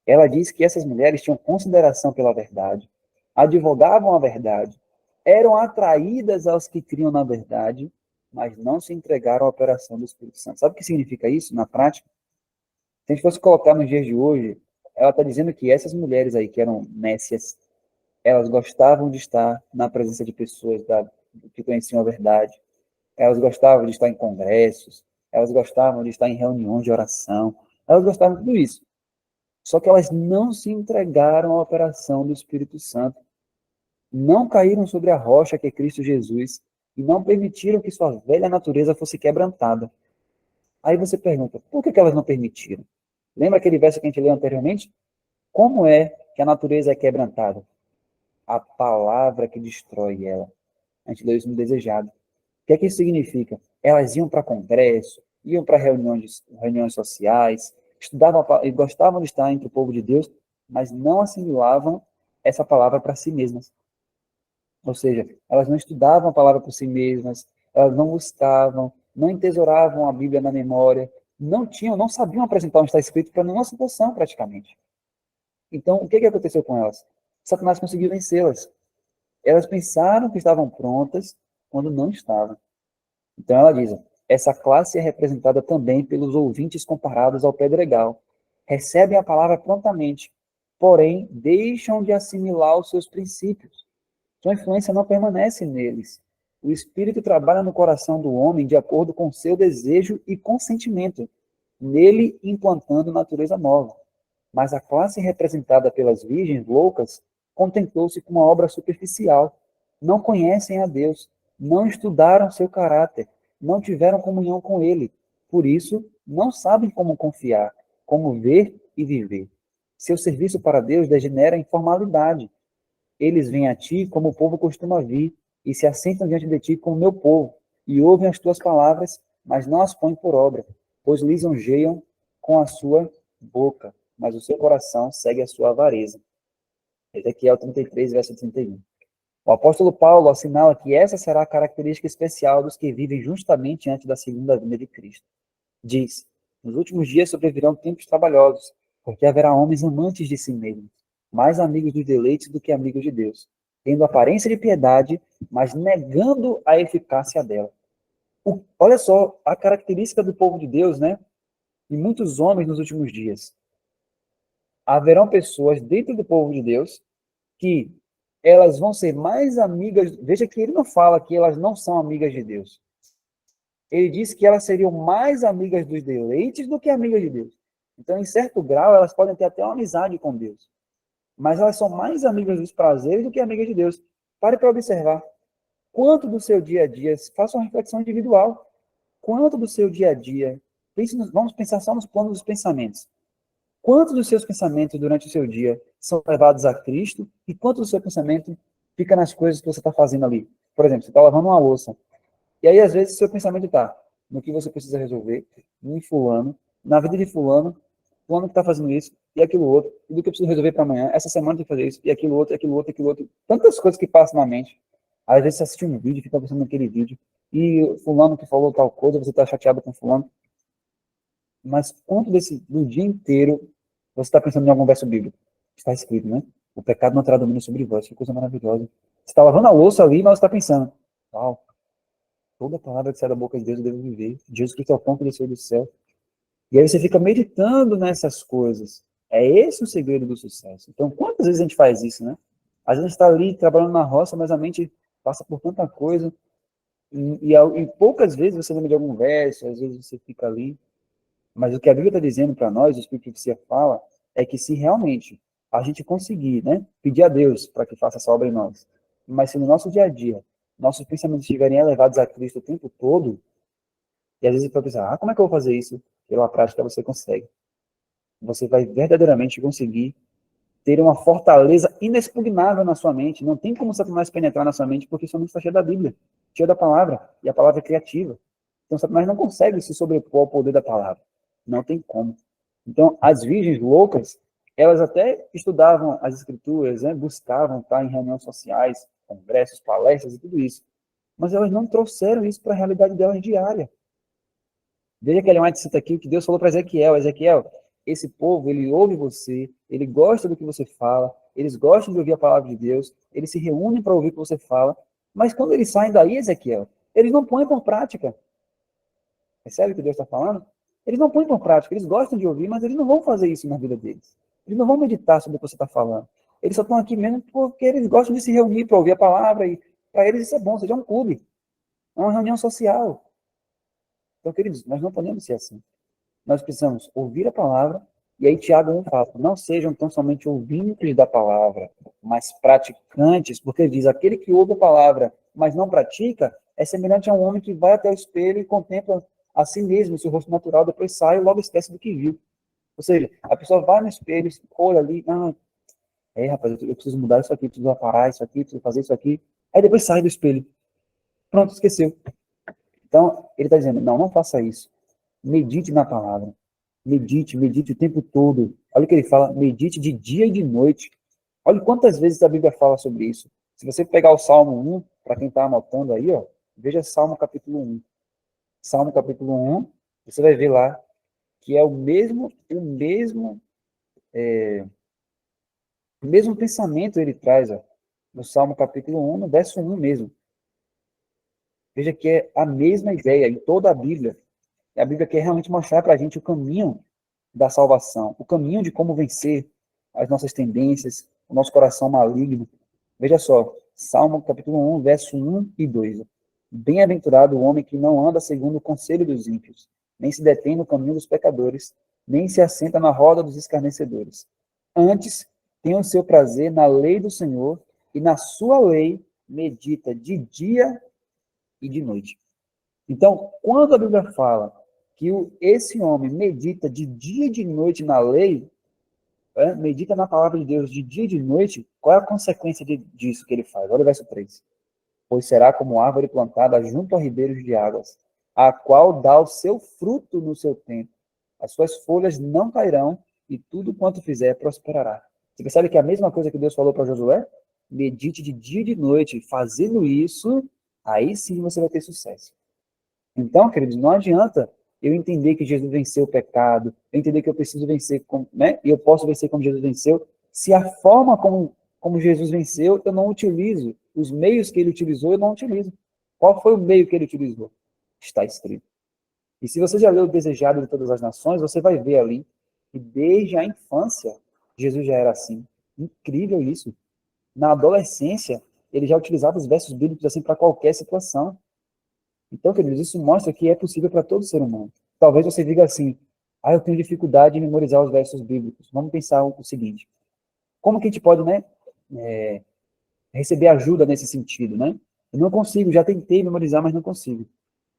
Ela diz que essas mulheres tinham consideração pela verdade, advogavam a verdade, eram atraídas aos que criam na verdade, mas não se entregaram à operação do Espírito Santo. Sabe o que significa isso na prática? Se a gente fosse colocar nos dias de hoje, ela está dizendo que essas mulheres aí que eram nécias, elas gostavam de estar na presença de pessoas que conheciam a verdade, elas gostavam de estar em congressos, elas gostavam de estar em reuniões de oração, elas gostavam de tudo isso. Só que elas não se entregaram à operação do Espírito Santo. Não caíram sobre a rocha que é Cristo Jesus e não permitiram que sua velha natureza fosse quebrantada. Aí você pergunta, por que elas não permitiram? Lembra aquele verso que a gente leu anteriormente? Como é que a natureza é quebrantada? A palavra que destrói ela. A gente leu isso no Desejado. O que é que isso significa? Elas iam para congresso, iam para reuniões sociais, estudavam e gostavam de estar entre o povo de Deus, mas não assimilavam essa palavra para si mesmas. Ou seja, elas não estudavam a palavra por si mesmas, elas não buscavam, não entesouravam a Bíblia na memória, não sabiam apresentar onde está escrito para nenhuma situação, praticamente. Então, o que aconteceu com elas? Satanás conseguiu vencê-las. Elas pensaram que estavam prontas quando não estavam. Então ela diz: essa classe é representada também pelos ouvintes comparados ao pedregal. Recebem a palavra prontamente, porém deixam de assimilar os seus princípios. Sua influência não permanece neles. O Espírito trabalha no coração do homem de acordo com seu desejo e consentimento, nele implantando natureza nova. Mas a classe representada pelas virgens loucas contentou-se com uma obra superficial. Não conhecem a Deus, não estudaram seu caráter, não tiveram comunhão com ele. Por isso, não sabem como confiar, como ver e viver. Seu serviço para Deus degenera em formalidade. Eles vêm a ti como o povo costuma vir, e se assentam diante de ti como meu povo, e ouvem as tuas palavras, mas não as põem por obra, pois lisonjeiam com a sua boca, mas o seu coração segue a sua avareza. Ezequiel 33, verso 31. O apóstolo Paulo assinala que essa será a característica especial dos que vivem justamente antes da segunda vinda de Cristo. Diz: nos últimos dias sobrevirão tempos trabalhosos, porque haverá homens amantes de si mesmos, mais amigos dos deleites do que amigos de Deus, tendo aparência de piedade, mas negando a eficácia dela. Olha só a característica do povo de Deus, né? E muitos homens nos últimos dias. Haverão pessoas dentro do povo de Deus que elas vão ser mais amigas. Veja que ele não fala que elas não são amigas de Deus. Ele diz que elas seriam mais amigas dos deleites do que amigas de Deus. Então, em certo grau, elas podem ter até uma amizade com Deus. Mas elas são mais amigas dos prazeres do que amigas de Deus. Pare para observar. Quanto do seu dia a dia, faça uma reflexão individual. Quanto do seu dia a dia, vamos pensar só nos planos dos pensamentos. Quantos dos seus pensamentos durante o seu dia são levados a Cristo e quanto do seu pensamento fica nas coisas que você está fazendo ali? Por exemplo, você está lavando uma louça. E aí, às vezes, o seu pensamento está no que você precisa resolver, em fulano, na vida de fulano, fulano que está fazendo isso, e aquilo outro, e do que eu preciso resolver para amanhã, essa semana tem que fazer isso, e aquilo outro, aquilo outro, aquilo outro. Tantas coisas que passam na mente. Às vezes você assiste um vídeo, fica pensando naquele vídeo, e fulano que falou tal coisa, você está chateado com fulano. Mas quanto do dia inteiro você está pensando em algum verso bíblico? Está escrito, né? O pecado não terá domínio sobre vós. Que coisa maravilhosa. Você está lavando a louça ali, mas você está pensando, uau, toda palavra que sai da boca de Deus eu devo viver. Jesus Cristo é o pão que desceu do céu. E aí você fica meditando nessas coisas. É esse o segredo do sucesso. Então, quantas vezes a gente faz isso, né? Às vezes a gente está ali trabalhando na roça, mas a mente passa por tanta coisa. E poucas vezes você lembra de algum verso, às vezes você fica ali. Mas o que a Bíblia está dizendo para nós, o Espírito de Profecia fala, é que se realmente a gente conseguir, né, pedir a Deus para que faça essa obra em nós, mas se no nosso dia a dia nossos pensamentos estiverem elevados a Cristo o tempo todo, e às vezes você vai pensar, como é que eu vou fazer isso? Pela prática você consegue. Você vai verdadeiramente conseguir ter uma fortaleza inexpugnável na sua mente. Não tem como Satanás penetrar na sua mente, porque sua mente está cheia da Bíblia, cheia da palavra, e a palavra é criativa. Então Satanás não consegue se sobrepor ao poder da palavra. Não tem como. Então, as virgens loucas, elas até estudavam as escrituras, né? Buscavam estar em reuniões sociais, congressos, palestras e tudo isso. Mas elas não trouxeram isso para a realidade delas diária. Veja que Ellen White cita aqui o que Deus falou para Ezequiel. Ezequiel, esse povo, ele ouve você, ele gosta do que você fala, eles gostam de ouvir a palavra de Deus, eles se reúnem para ouvir o que você fala, mas quando eles saem daí, Ezequiel, eles não põem por prática. Percebe o que Deus está falando? Eles não põem por prática, eles gostam de ouvir, mas eles não vão fazer isso na vida deles. Eles não vão meditar sobre o que você está falando. Eles só estão aqui mesmo porque eles gostam de se reunir para ouvir a palavra e para eles isso é bom, seja um clube, é uma reunião social. Então, queridos, nós não podemos ser assim. Nós precisamos ouvir a palavra, e aí Tiago 1 fala, não sejam tão somente ouvintes da palavra, mas praticantes, porque ele diz, aquele que ouve a palavra, mas não pratica, é semelhante a um homem que vai até o espelho e contempla a si mesmo, o seu rosto natural, depois sai e logo esquece do que viu. Ou seja, a pessoa vai no espelho, olha ali, rapaz, eu preciso mudar isso aqui, preciso parar isso aqui, preciso fazer isso aqui, aí depois sai do espelho. Pronto, esqueceu. Então, ele está dizendo, não faça isso. Medite na palavra. Medite o tempo todo. Olha o que ele fala, medite de dia e de noite. Olha quantas vezes a Bíblia fala sobre isso. Se você pegar o Salmo 1, para quem está anotando aí, veja Salmo capítulo 1. Salmo capítulo 1, você vai ver lá que é o mesmo pensamento ele traz, no Salmo capítulo 1, no verso 1 mesmo. Veja que é a mesma ideia em toda a Bíblia. A Bíblia quer realmente mostrar para a gente o caminho da salvação, o caminho de como vencer as nossas tendências, o nosso coração maligno. Veja só, Salmo capítulo 1, verso 1 e 2. Bem-aventurado o homem que não anda segundo o conselho dos ímpios, nem se detém no caminho dos pecadores, nem se assenta na roda dos escarnecedores. Antes, tem o seu prazer na lei do Senhor, e na sua lei medita de dia e de noite. Então, quando a Bíblia fala que esse homem medita de dia e de noite na lei, medita na palavra de Deus de dia e de noite, qual é a consequência disso que ele faz? Olha o verso 3. Pois será como árvore plantada junto a ribeiros de águas, a qual dá o seu fruto no seu tempo. As suas folhas não cairão, e tudo quanto fizer prosperará. Você percebe que é a mesma coisa que Deus falou para Josué? medite de dia e de noite, fazendo isso, aí sim você vai ter sucesso. Então, queridos, não adianta eu entender que Jesus venceu o pecado, eu entender que eu preciso vencer, né? E eu posso vencer como Jesus venceu, se a forma como Jesus venceu, eu não utilizo. Os meios que ele utilizou, eu não utilizo. Qual foi o meio que ele utilizou? Está escrito. E se você já leu o Desejado de Todas as Nações, você vai ver ali que desde a infância, Jesus já era assim. Incrível isso. Na adolescência, ele já utilizava os versos bíblicos assim para qualquer situação. Então, queridos, isso mostra que é possível para todo ser humano. Talvez você diga assim, eu tenho dificuldade em memorizar os versos bíblicos. Vamos pensar o seguinte, como que a gente pode, né, receber ajuda nesse sentido, né? Eu não consigo, já tentei memorizar, mas não consigo.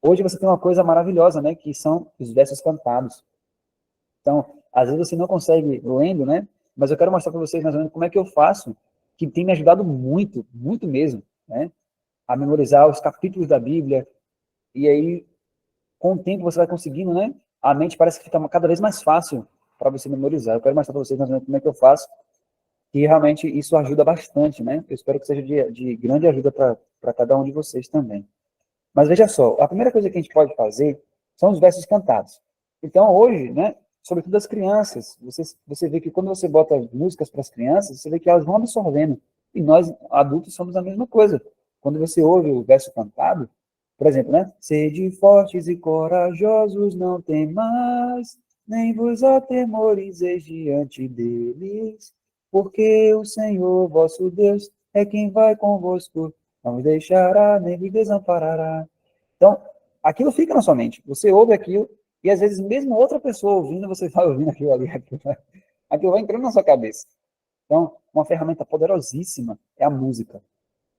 Hoje você tem uma coisa maravilhosa, né, que são os versos cantados. Então, às vezes você não consegue lendo, né, mas eu quero mostrar para vocês mais ou menos como é que eu faço, que tem me ajudado muito, muito mesmo, né, a memorizar os capítulos da Bíblia, e aí com o tempo você vai conseguindo, né? A mente parece que fica cada vez mais fácil para você memorizar. Eu quero mostrar para vocês mais ou menos como é que eu faço, que realmente isso ajuda bastante, né? Eu espero que seja de grande ajuda para cada um de vocês também. Mas veja só, a primeira coisa que a gente pode fazer são os versos cantados. Então, hoje, né, sobretudo as crianças, você vê que quando você bota músicas para as crianças, você vê que elas vão absorvendo. E nós, adultos, somos a mesma coisa. Quando você ouve o verso cantado, por exemplo, né? Sede fortes e corajosos, não temais, nem vos atemorizeis diante deles, porque o Senhor, vosso Deus, é quem vai convosco, não vos deixará, nem vos desamparará. Então, aquilo fica na sua mente. Você ouve aquilo, e às vezes mesmo outra pessoa ouvindo, você vai ouvindo aquilo ali, aquilo vai entrando na sua cabeça. Então, uma ferramenta poderosíssima é a música,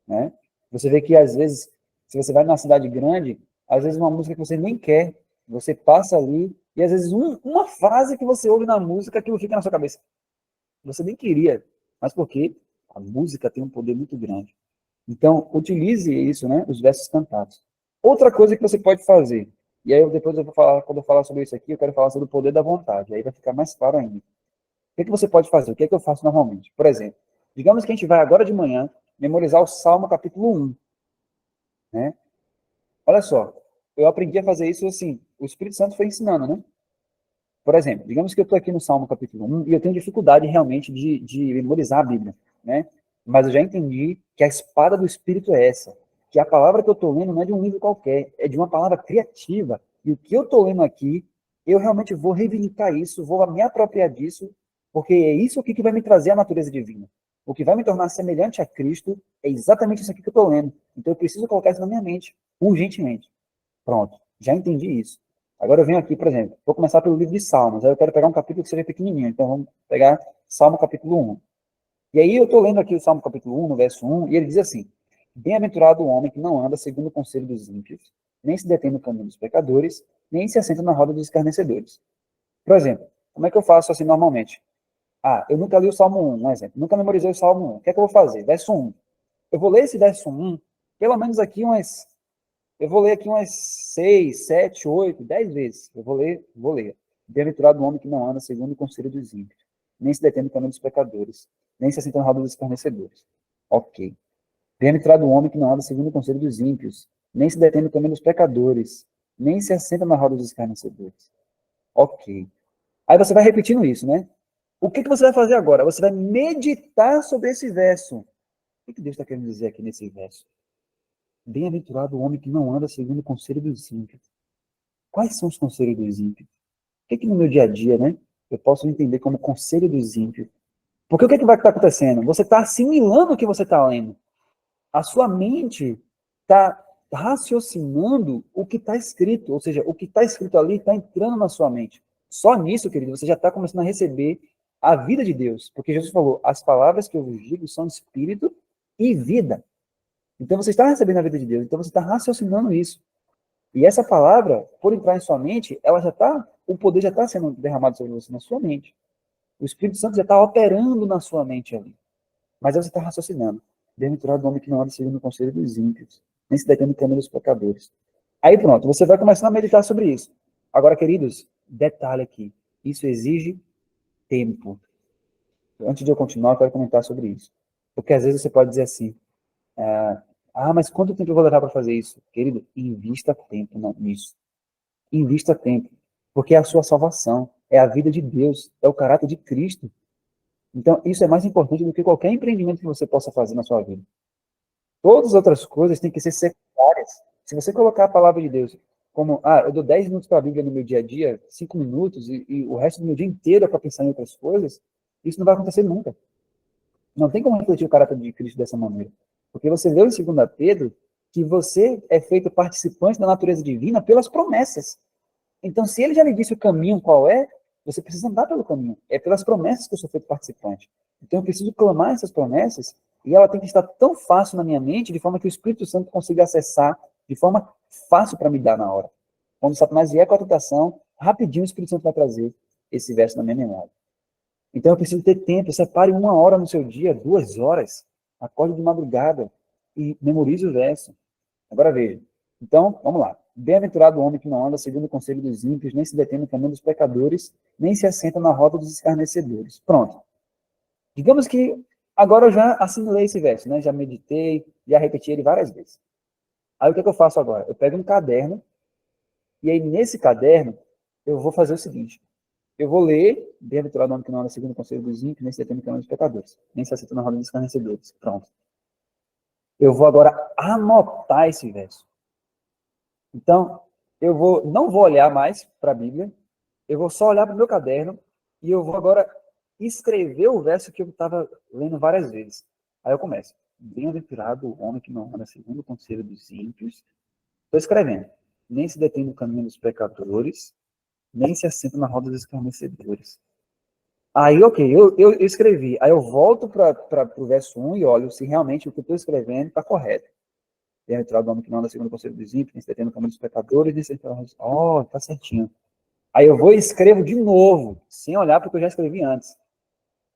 né? Você vê que às vezes, se você vai numa cidade grande, às vezes uma música que você nem quer, você passa ali, e às vezes uma frase que você ouve na música, aquilo fica na sua cabeça. Você nem queria, mas porque a música tem um poder muito grande. Então, utilize isso, né? Os versos cantados. Outra coisa que você pode fazer, e aí depois eu vou falar, quando eu falar sobre isso aqui, eu quero falar sobre o poder da vontade, aí vai ficar mais claro ainda. O que você pode fazer? O que é que eu faço normalmente? Por exemplo, digamos que a gente vai agora de manhã memorizar o Salmo capítulo 1, né? Olha só, eu aprendi a fazer isso assim, o Espírito Santo foi ensinando, né? Por exemplo, digamos que eu estou aqui no Salmo capítulo 1 e eu tenho dificuldade realmente de memorizar a Bíblia, né? Mas eu já entendi que a espada do Espírito é essa, que a palavra que eu estou lendo não é de um livro qualquer, é de uma palavra criativa. E o que eu estou lendo aqui, eu realmente vou reivindicar isso, vou me apropriar disso, porque é isso aqui que vai me trazer a natureza divina. O que vai me tornar semelhante a Cristo é exatamente isso aqui que eu estou lendo. Então eu preciso colocar isso na minha mente, urgentemente. Pronto, já entendi isso. Agora eu venho aqui, por exemplo, vou começar pelo livro de Salmos, aí eu quero pegar um capítulo que seja pequenininho, então vamos pegar Salmo capítulo 1. E aí eu estou lendo aqui o Salmo capítulo 1, no verso 1, e ele diz assim, bem-aventurado o homem que não anda segundo o conselho dos ímpios, nem se detém no caminho dos pecadores, nem se assenta na roda dos escarnecedores. Por exemplo, como é que eu faço assim normalmente? Eu nunca li o Salmo 1, um exemplo, nunca memorizei o Salmo 1. O que é que eu vou fazer? Verso 1. Eu vou ler esse verso 1, pelo menos aqui eu vou ler aqui umas 6, 7, 8, 10 vezes. Eu vou ler, vou ler. Bem-aventurado o homem que não anda segundo o conselho dos ímpios, nem se detém no caminho dos pecadores, nem se assenta na roda dos escarnecedores. Ok. Bem-aventurado o homem que não anda segundo o conselho dos ímpios, nem se detém no caminho dos pecadores, nem se assenta na roda dos escarnecedores. Ok. Aí você vai repetindo isso, né? O que você vai fazer agora? Você vai meditar sobre esse verso. O que Deus está querendo dizer aqui nesse verso? Bem-aventurado o homem que não anda segundo o conselho dos ímpios. Quais são os conselhos dos ímpios? O que no meu dia a dia, né, eu posso entender como conselho dos ímpios? Porque o que vai estar acontecendo? Você está assimilando o que você está lendo. A sua mente está raciocinando o que está escrito, ou seja, o que está escrito ali está entrando na sua mente. Só nisso, querido, você já está começando a receber a vida de Deus. Porque Jesus falou, as palavras que eu vos digo são espírito e vida. Então você está recebendo a vida de Deus, então você está raciocinando isso. E essa palavra, por entrar em sua mente, ela já está, o poder já está sendo derramado sobre você na sua mente. O Espírito Santo já está operando na sua mente ali. Mas aí você está raciocinando. Bem-aventurado o homem que não anda segundo o conselho dos ímpios, nem se detém no caminho dos pecadores. Aí pronto, você vai começar a meditar sobre isso. Agora, queridos, detalhe aqui. Isso exige tempo. Antes de eu continuar, eu quero comentar sobre isso. Porque às vezes você pode dizer assim, mas quanto tempo eu vou levar para fazer isso? Querido, invista tempo nisso. Invista tempo. Porque é a sua salvação, é a vida de Deus, é o caráter de Cristo. Então, isso é mais importante do que qualquer empreendimento que você possa fazer na sua vida. Todas as outras coisas têm que ser secundárias. Se você colocar a palavra de Deus como, eu dou 10 minutos para a Bíblia no meu dia a dia, 5 minutos, e o resto do meu dia inteiro é para pensar em outras coisas, isso não vai acontecer nunca. Não tem como refletir o caráter de Cristo dessa maneira. Porque você leu em 2 Pedro que você é feito participante da natureza divina pelas promessas. Então, se ele já lhe disse o caminho qual é, você precisa andar pelo caminho. É pelas promessas que eu sou feito participante. Então, eu preciso clamar essas promessas e ela tem que estar tão fácil na minha mente, de forma que o Espírito Santo consiga acessar de forma fácil para me dar na hora. Quando Satanás vier com a tentação, rapidinho o Espírito Santo vai trazer esse verso na minha memória. Então, eu preciso ter tempo. Separe 1 hora no seu dia, 2 horas. Acorde de madrugada e memorize o verso. Agora veja. Então, vamos lá. Bem-aventurado o homem que não anda segundo o conselho dos ímpios, nem se detém no caminho dos pecadores, nem se assenta na roda dos escarnecedores. Pronto. Digamos que agora eu já assimilei esse verso, né? Já meditei, já repeti ele várias vezes. Aí o que eu faço agora? Eu pego um caderno, e aí nesse caderno eu vou fazer o seguinte. Eu vou ler, bem-aventurado o homem que não anda segundo o conselho dos ímpios, nem se detém no caminho dos pecadores, nem se assenta na roda dos escarnecedores. Pronto. Eu vou agora anotar esse verso. Então, não vou olhar mais para a Bíblia, eu vou só olhar para o meu caderno e eu vou agora escrever o verso que eu estava lendo várias vezes. Aí eu começo. Bem-aventurado o homem que não anda segundo o conselho dos ímpios. Estou escrevendo. Nem se detém no caminho dos pecadores, nem se assenta na roda dos escarnecedores. Aí, ok, eu escrevi. Aí eu volto para o verso 1 e olho se realmente o que eu estou escrevendo está correto. Bem-aventurado o homem que não anda segundo o conselho dos ímpios, nem se detém no caminho dos pecadores, nem se assenta na roda dos... tá certinho. Aí eu vou e escrevo de novo, sem olhar porque eu já escrevi antes.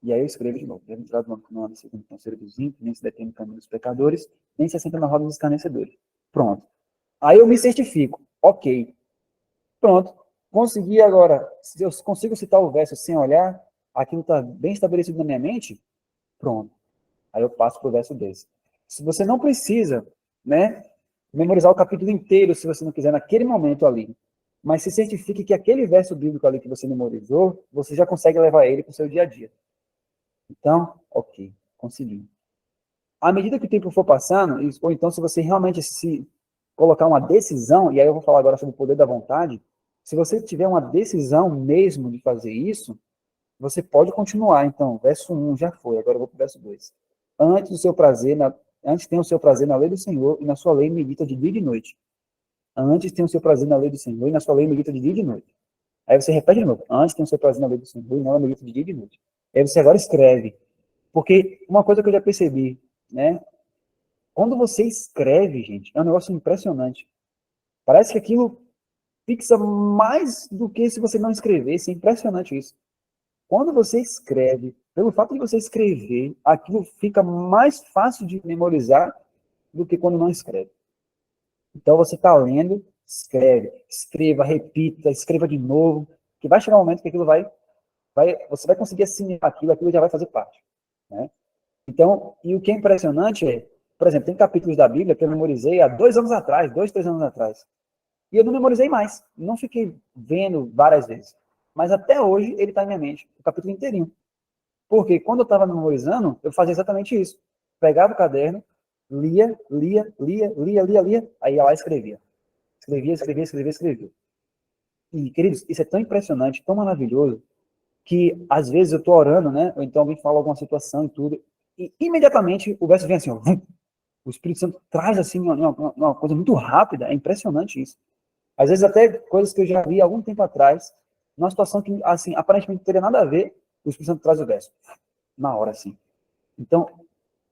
E aí eu escrevo de novo. Bem-aventurado o homem que não anda segundo o conselho dos ímpios, nem se detém no caminho dos pecadores, nem se assenta na roda dos escarnecedores. Pronto. Aí eu me certifico. Ok. Pronto. Consegui agora, se eu consigo citar o verso sem olhar, aquilo está bem estabelecido na minha mente, pronto. Aí eu passo para o verso 10. Se você não precisa, né, memorizar o capítulo inteiro, se você não quiser, naquele momento ali, mas se certifique que aquele verso bíblico ali que você memorizou, você já consegue levar ele para o seu dia a dia. Então, ok, consegui. À medida que o tempo for passando, ou então se você realmente se colocar uma decisão, e aí eu vou falar agora sobre o poder da vontade, se você tiver uma decisão mesmo de fazer isso, você pode continuar. Então, verso 1 já foi, agora eu vou para o verso 2. Antes tenha o seu prazer na lei do Senhor, e na sua lei medita de dia e de noite. Antes tenha o seu prazer na lei do Senhor, e na sua lei medita de dia e de noite. Aí você repete de novo. Antes tenha o seu prazer na lei do Senhor, e nela medita de dia e de noite. Aí você agora escreve. Porque uma coisa que eu já percebi, né? Quando você escreve, gente, é um negócio impressionante. Parece que aquilo fixa mais do que se você não escrevesse. É impressionante isso. Quando você escreve, pelo fato de você escrever, aquilo fica mais fácil de memorizar do que quando não escreve. Então você está lendo, escreva, repita, escreva de novo, que vai chegar um momento que aquilo você vai conseguir assimilar aquilo já vai fazer parte, né? Então, e o que é impressionante é, por exemplo, tem capítulos da Bíblia que eu memorizei há 2 anos atrás, 3 anos atrás. E eu não memorizei mais. Não fiquei vendo várias vezes. Mas até hoje ele está em minha mente, o capítulo inteirinho. Porque quando eu estava memorizando, eu fazia exatamente isso. Pegava o caderno, lia, aí ia lá e escrevia. Escrevia. E, queridos, isso é tão impressionante, tão maravilhoso, que às vezes eu estou orando, né? Ou então alguém fala alguma situação e tudo, e imediatamente o verso vem assim, ó, o Espírito Santo traz assim uma coisa muito rápida, é impressionante isso. Às vezes até coisas que eu já vi há algum tempo atrás, numa situação que, assim, aparentemente não teria nada a ver, o Espírito Santo traz o verso, na hora, assim. Então,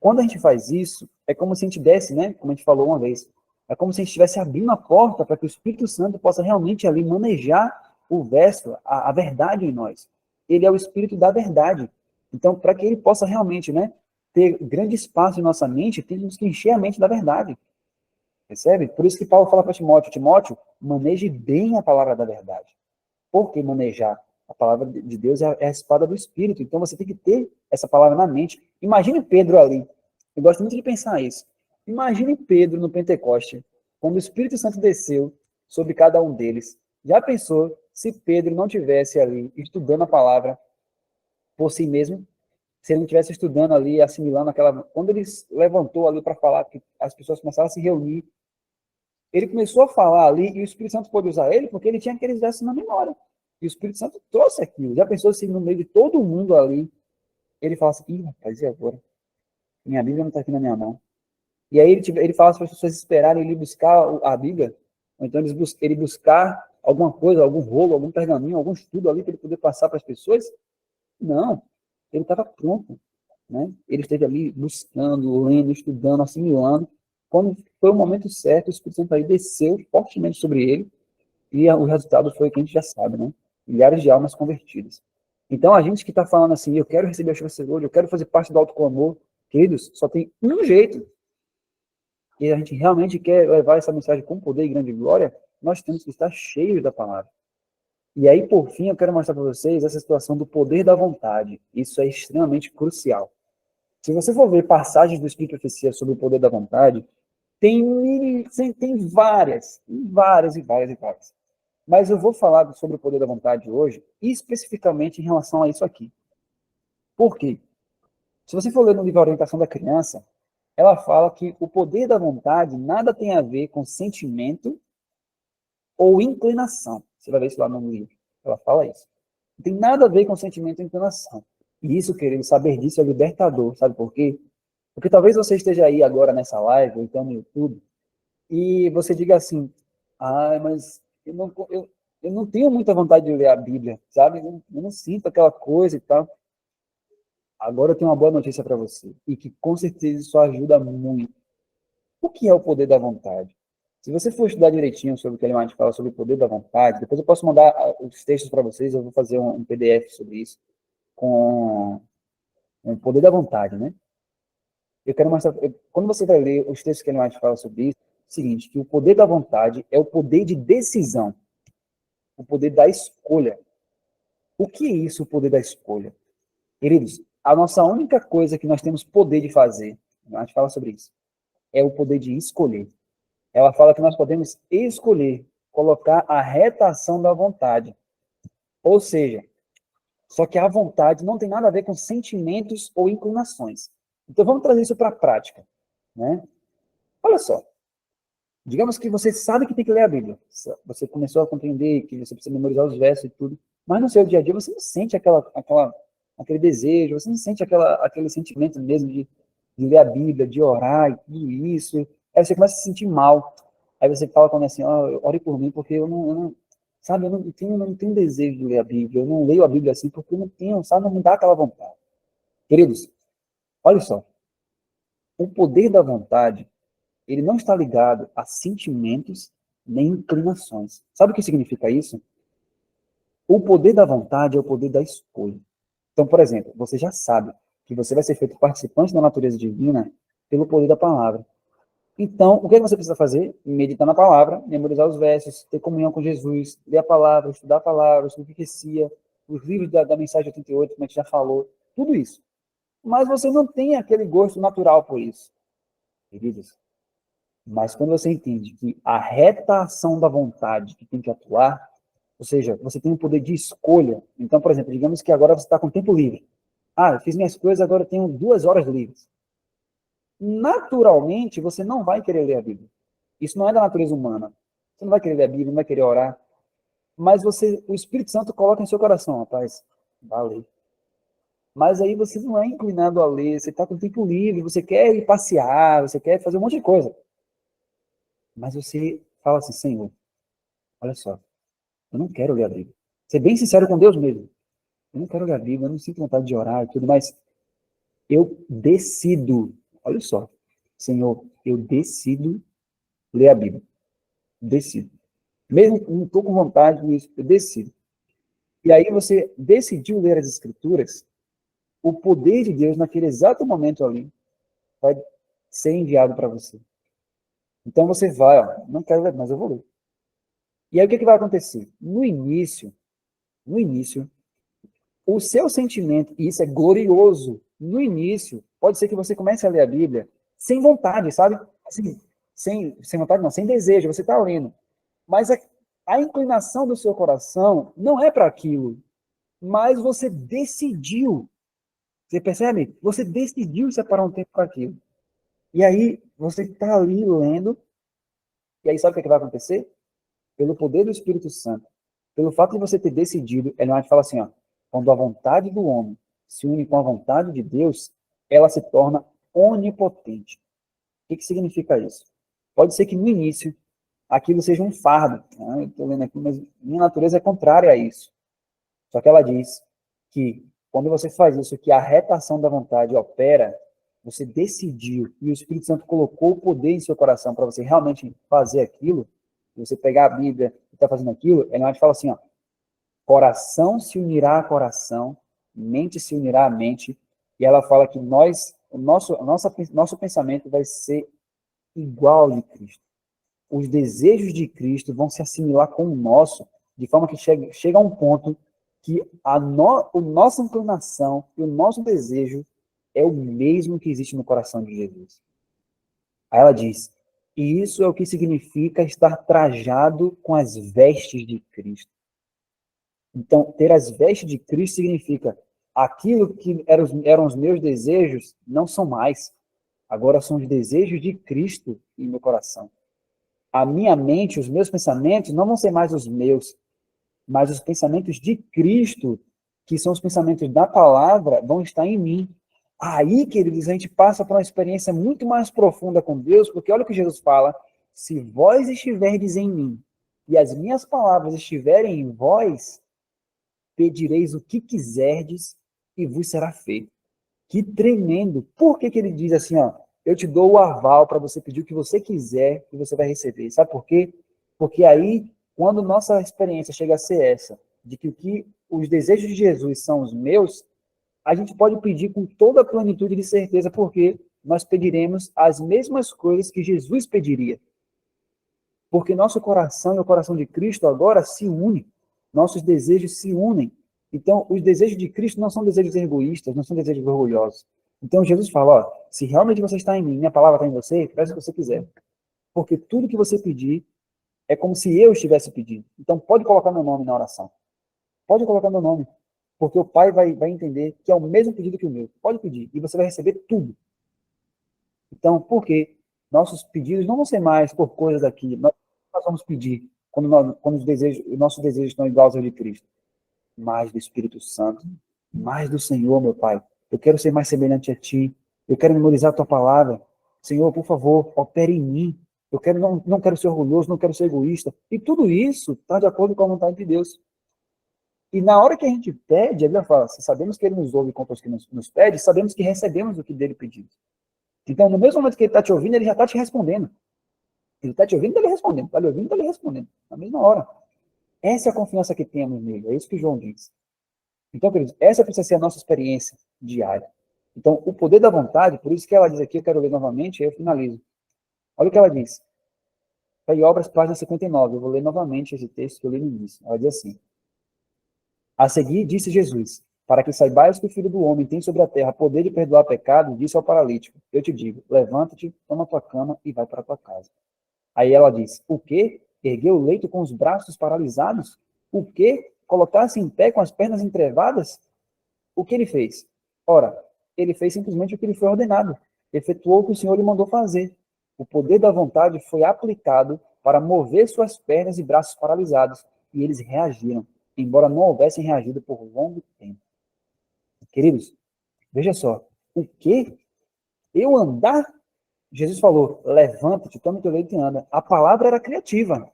quando a gente faz isso, é como se a gente desse, né, como a gente falou uma vez, é como se a gente estivesse abrindo a porta para que o Espírito Santo possa realmente ali manejar o verso, a verdade em nós. Ele é o Espírito da verdade. Então, para que ele possa realmente, né, ter grande espaço em nossa mente, temos que encher a mente da verdade. Percebe? Por isso que Paulo fala para Timóteo, maneje bem a palavra da verdade. Por que manejar? A palavra de Deus é a espada do Espírito. Então você tem que ter essa palavra na mente. Imagine Pedro ali. Eu gosto muito de pensar isso. Imagine Pedro no Pentecoste, quando o Espírito Santo desceu sobre cada um deles. Já pensou se Pedro não tivesse ali estudando a palavra por si mesmo? Se ele não estivesse estudando ali, assimilando aquela... Quando ele levantou ali para falar, que as pessoas começaram a se reunir, ele começou a falar ali e o Espírito Santo pôde usar ele porque ele tinha aqueles versos na memória. E o Espírito Santo trouxe aquilo. Já pensou se no meio de todo mundo ali, ele falasse, ih, rapaz, e agora? Minha Bíblia não está aqui na minha mão. E aí ele fala para as pessoas esperarem ele buscar a Bíblia, ou então ele buscar alguma coisa, algum rolo, algum pergaminho, algum estudo ali para ele poder passar para as pessoas. Não, ele estava pronto. Né? Ele esteve ali buscando, lendo, estudando, assimilando. Quando foi o momento certo, o Espírito Santo aí desceu fortemente sobre ele, e o resultado foi o que a gente já sabe, né? Milhares de almas convertidas. Então, a gente que está falando assim, eu quero receber a chuva hoje, eu quero fazer parte do alto clamor, queridos, só tem um jeito. E a gente realmente quer levar essa mensagem com poder e grande glória, nós temos que estar cheios da palavra. E aí, por fim, eu quero mostrar para vocês essa situação do poder da vontade. Isso é extremamente crucial. Se você for ver passagens do Espírito de Profecia sobre o poder da vontade, tem várias, várias e várias e várias. Mas eu vou falar sobre o poder da vontade hoje, especificamente em relação a isso aqui. Por quê? Se você for ler no livro Orientação da Criança, ela fala que o poder da vontade nada tem a ver com sentimento ou inclinação. Você vai ver isso lá no livro. Ela fala isso. Não tem nada a ver com sentimento ou inclinação. E isso, querido, saber disso é libertador. Sabe por quê? Porque talvez você esteja aí agora nessa live, ou então no YouTube, e você diga assim, mas eu não tenho muita vontade de ler a Bíblia, sabe? Eu não sinto aquela coisa e tal. Agora eu tenho uma boa notícia para você, e que com certeza isso ajuda muito. O que é o poder da vontade? Se você for estudar direitinho sobre o que ele mais fala sobre o poder da vontade, depois eu posso mandar os textos para vocês, eu vou fazer um PDF sobre isso, com o poder da vontade, né? Eu quero mostrar, quando você vai ler os textos que ele mais fala sobre isso, é o seguinte, que o poder da vontade é o poder de decisão, o poder da escolha. O que é isso, o poder da escolha? Queridos, a nossa única coisa que nós temos poder de fazer, a gente fala sobre isso, é o poder de escolher. Ela fala que nós podemos escolher colocar a reta ação da vontade. Ou seja, só que a vontade não tem nada a ver com sentimentos ou inclinações. Então vamos trazer isso para a prática, né? Olha só, digamos que você sabe que tem que ler a Bíblia. Você começou a compreender que você precisa memorizar os versos e tudo, mas no seu dia a dia você não sente aquele desejo, você não sente aquele sentimento mesmo de ler a Bíblia, de orar e tudo isso. Aí você começa a se sentir mal. Aí você fala com assim, ore por mim, porque sabe, eu não tenho desejo de ler a Bíblia, eu não leio a Bíblia assim, porque eu não tenho, sabe, não me dá aquela vontade. Queridos, olha só, o poder da vontade, ele não está ligado a sentimentos nem inclinações. Sabe o que significa isso? O poder da vontade é o poder da escolha. Então, por exemplo, você já sabe que você vai ser feito participante da natureza divina pelo poder da palavra. Então, o que você precisa fazer? Meditar na palavra, memorizar os versos, ter comunhão com Jesus, ler a palavra, estudar a palavra, estudar profecia, os livros da mensagem 88, como a gente já falou, tudo isso. Mas você não tem aquele gosto natural por isso, queridos. Mas quando você entende que a reta ação da vontade que tem que atuar, ou seja, você tem o poder de escolha. Então, por exemplo, digamos que agora você está com tempo livre. Eu fiz minhas coisas, agora eu tenho 2 horas livres. Naturalmente, você não vai querer ler a Bíblia. Isso não é da natureza humana. Você não vai querer ler a Bíblia, não vai querer orar. Mas o Espírito Santo coloca em seu coração, rapaz, vai ler. Mas aí você não é inclinado a ler, você está com tempo livre, você quer ir passear, você quer fazer um monte de coisa. Mas você fala assim, Senhor, olha só, eu não quero ler a Bíblia. Ser bem sincero com Deus mesmo. Eu não quero ler a Bíblia, eu não sinto vontade de orar e tudo, mas eu decido, olha só, Senhor, eu decido ler a Bíblia. Decido. Mesmo que não estou com vontade disso, eu decido. E aí você decidiu ler as Escrituras, o poder de Deus naquele exato momento ali vai ser enviado para você. Então você vai, não quero ler, mas eu vou ler. E aí o que vai acontecer? No início, O seu sentimento, e isso é glorioso, no início, pode ser que você comece a ler a Bíblia sem vontade, sabe? Assim, sem vontade não, sem desejo, você está lendo. Mas a inclinação do seu coração não é para aquilo, mas você decidiu. Você percebe? Você decidiu separar um tempo para aquilo. E aí, você está ali lendo, e aí sabe o que vai acontecer? Pelo poder do Espírito Santo, pelo fato de você ter decidido, ele vai falar assim, ó, quando a vontade do homem se une com a vontade de Deus, ela se torna onipotente. O que significa isso? Pode ser que no início aquilo seja um fardo. Né? Eu estou lendo aqui, mas minha natureza é contrária a isso. Só que ela diz que quando você faz isso, que a retação da vontade opera, você decidiu e o Espírito Santo colocou o poder em seu coração para você realmente fazer aquilo, você pegar a Bíblia e está fazendo aquilo, ele vai falar assim, ó, coração se unirá a coração, mente se unirá a mente, e ela fala que nosso pensamento vai ser igual de Cristo. Os desejos de Cristo vão se assimilar com o nosso, de forma que chega a um ponto que a nossa inclinação e o nosso desejo é o mesmo que existe no coração de Jesus. Aí ela diz, e isso é o que significa estar trajado com as vestes de Cristo. Então, ter as vestes de Cristo significa aquilo que eram os meus desejos não são mais. Agora são os desejos de Cristo em meu coração. A minha mente, os meus pensamentos não vão ser mais os meus, mas os pensamentos de Cristo, que são os pensamentos da palavra, vão estar em mim. Aí, queridos, a gente passa por uma experiência muito mais profunda com Deus, porque olha o que Jesus fala, se vós estiverdes em mim, e as minhas palavras estiverem em vós, pedireis o que quiserdes, e vos será feito. Que tremendo! Por que ele diz assim, ó, eu te dou o aval para você pedir o que você quiser, que você vai receber. Sabe por quê? Porque aí, quando nossa experiência chega a ser essa, de que os desejos de Jesus são os meus, a gente pode pedir com toda a plenitude de certeza, porque nós pediremos as mesmas coisas que Jesus pediria. Porque nosso coração e o coração de Cristo agora se unem. Nossos desejos se unem. Então, os desejos de Cristo não são desejos egoístas, não são desejos orgulhosos. Então, Jesus fala, ó, se realmente você está em mim, minha palavra está em você, peça o que você quiser. Porque tudo que você pedir é como se eu estivesse pedindo. Então, pode colocar meu nome na oração. Pode colocar meu nome. Porque o Pai vai entender que é o mesmo pedido que o meu. Pode pedir. E você vai receber tudo. Então, por quê? Nossos pedidos não vão ser mais por coisas daqui. Nós vamos pedir quando os nossos desejos estão iguais aos de Cristo. Mais do Espírito Santo, mais do Senhor, meu Pai. Eu quero ser mais semelhante a Ti. Eu quero memorizar a Tua palavra. Senhor, por favor, opere em mim. Eu não quero ser orgulhoso, não quero ser egoísta. E tudo isso está de acordo com a vontade de Deus. E na hora que a gente pede, a Bíblia fala, se sabemos que Ele nos ouve contra os que nos pede, sabemos que recebemos o que dele pedimos. Então, no mesmo momento que Ele está te ouvindo, Ele já está te respondendo. Ele está te ouvindo, está lhe respondendo. Está lhe ouvindo, está lhe respondendo. Na mesma hora. Essa é a confiança que temos nele. É isso que João diz. Então, queridos, essa precisa ser a nossa experiência diária. Então, o poder da vontade, por isso que ela diz aqui, eu quero ler novamente, aí eu finalizo. Olha o que ela diz. Está em Obras, página 59. Eu vou ler novamente esse texto que eu li no início. Ela diz assim. A seguir, disse Jesus, para que saibais que o Filho do Homem tem sobre a terra poder de perdoar pecados, disse ao paralítico, eu te digo, levanta-te, toma tua cama e vai para a tua casa. Aí ela diz, o quê? Ergueu o leito com os braços paralisados? O quê? Colocar-se em pé com as pernas entrevadas? O que ele fez? Ora, ele fez simplesmente o que lhe foi ordenado. Efetuou o que o Senhor lhe mandou fazer. O poder da vontade foi aplicado para mover suas pernas e braços paralisados, e eles reagiram, embora não houvessem reagido por longo tempo. Queridos, veja só, o quê? Eu andar? Jesus falou, levanta-te, toma teu leite e anda. A palavra era criativa.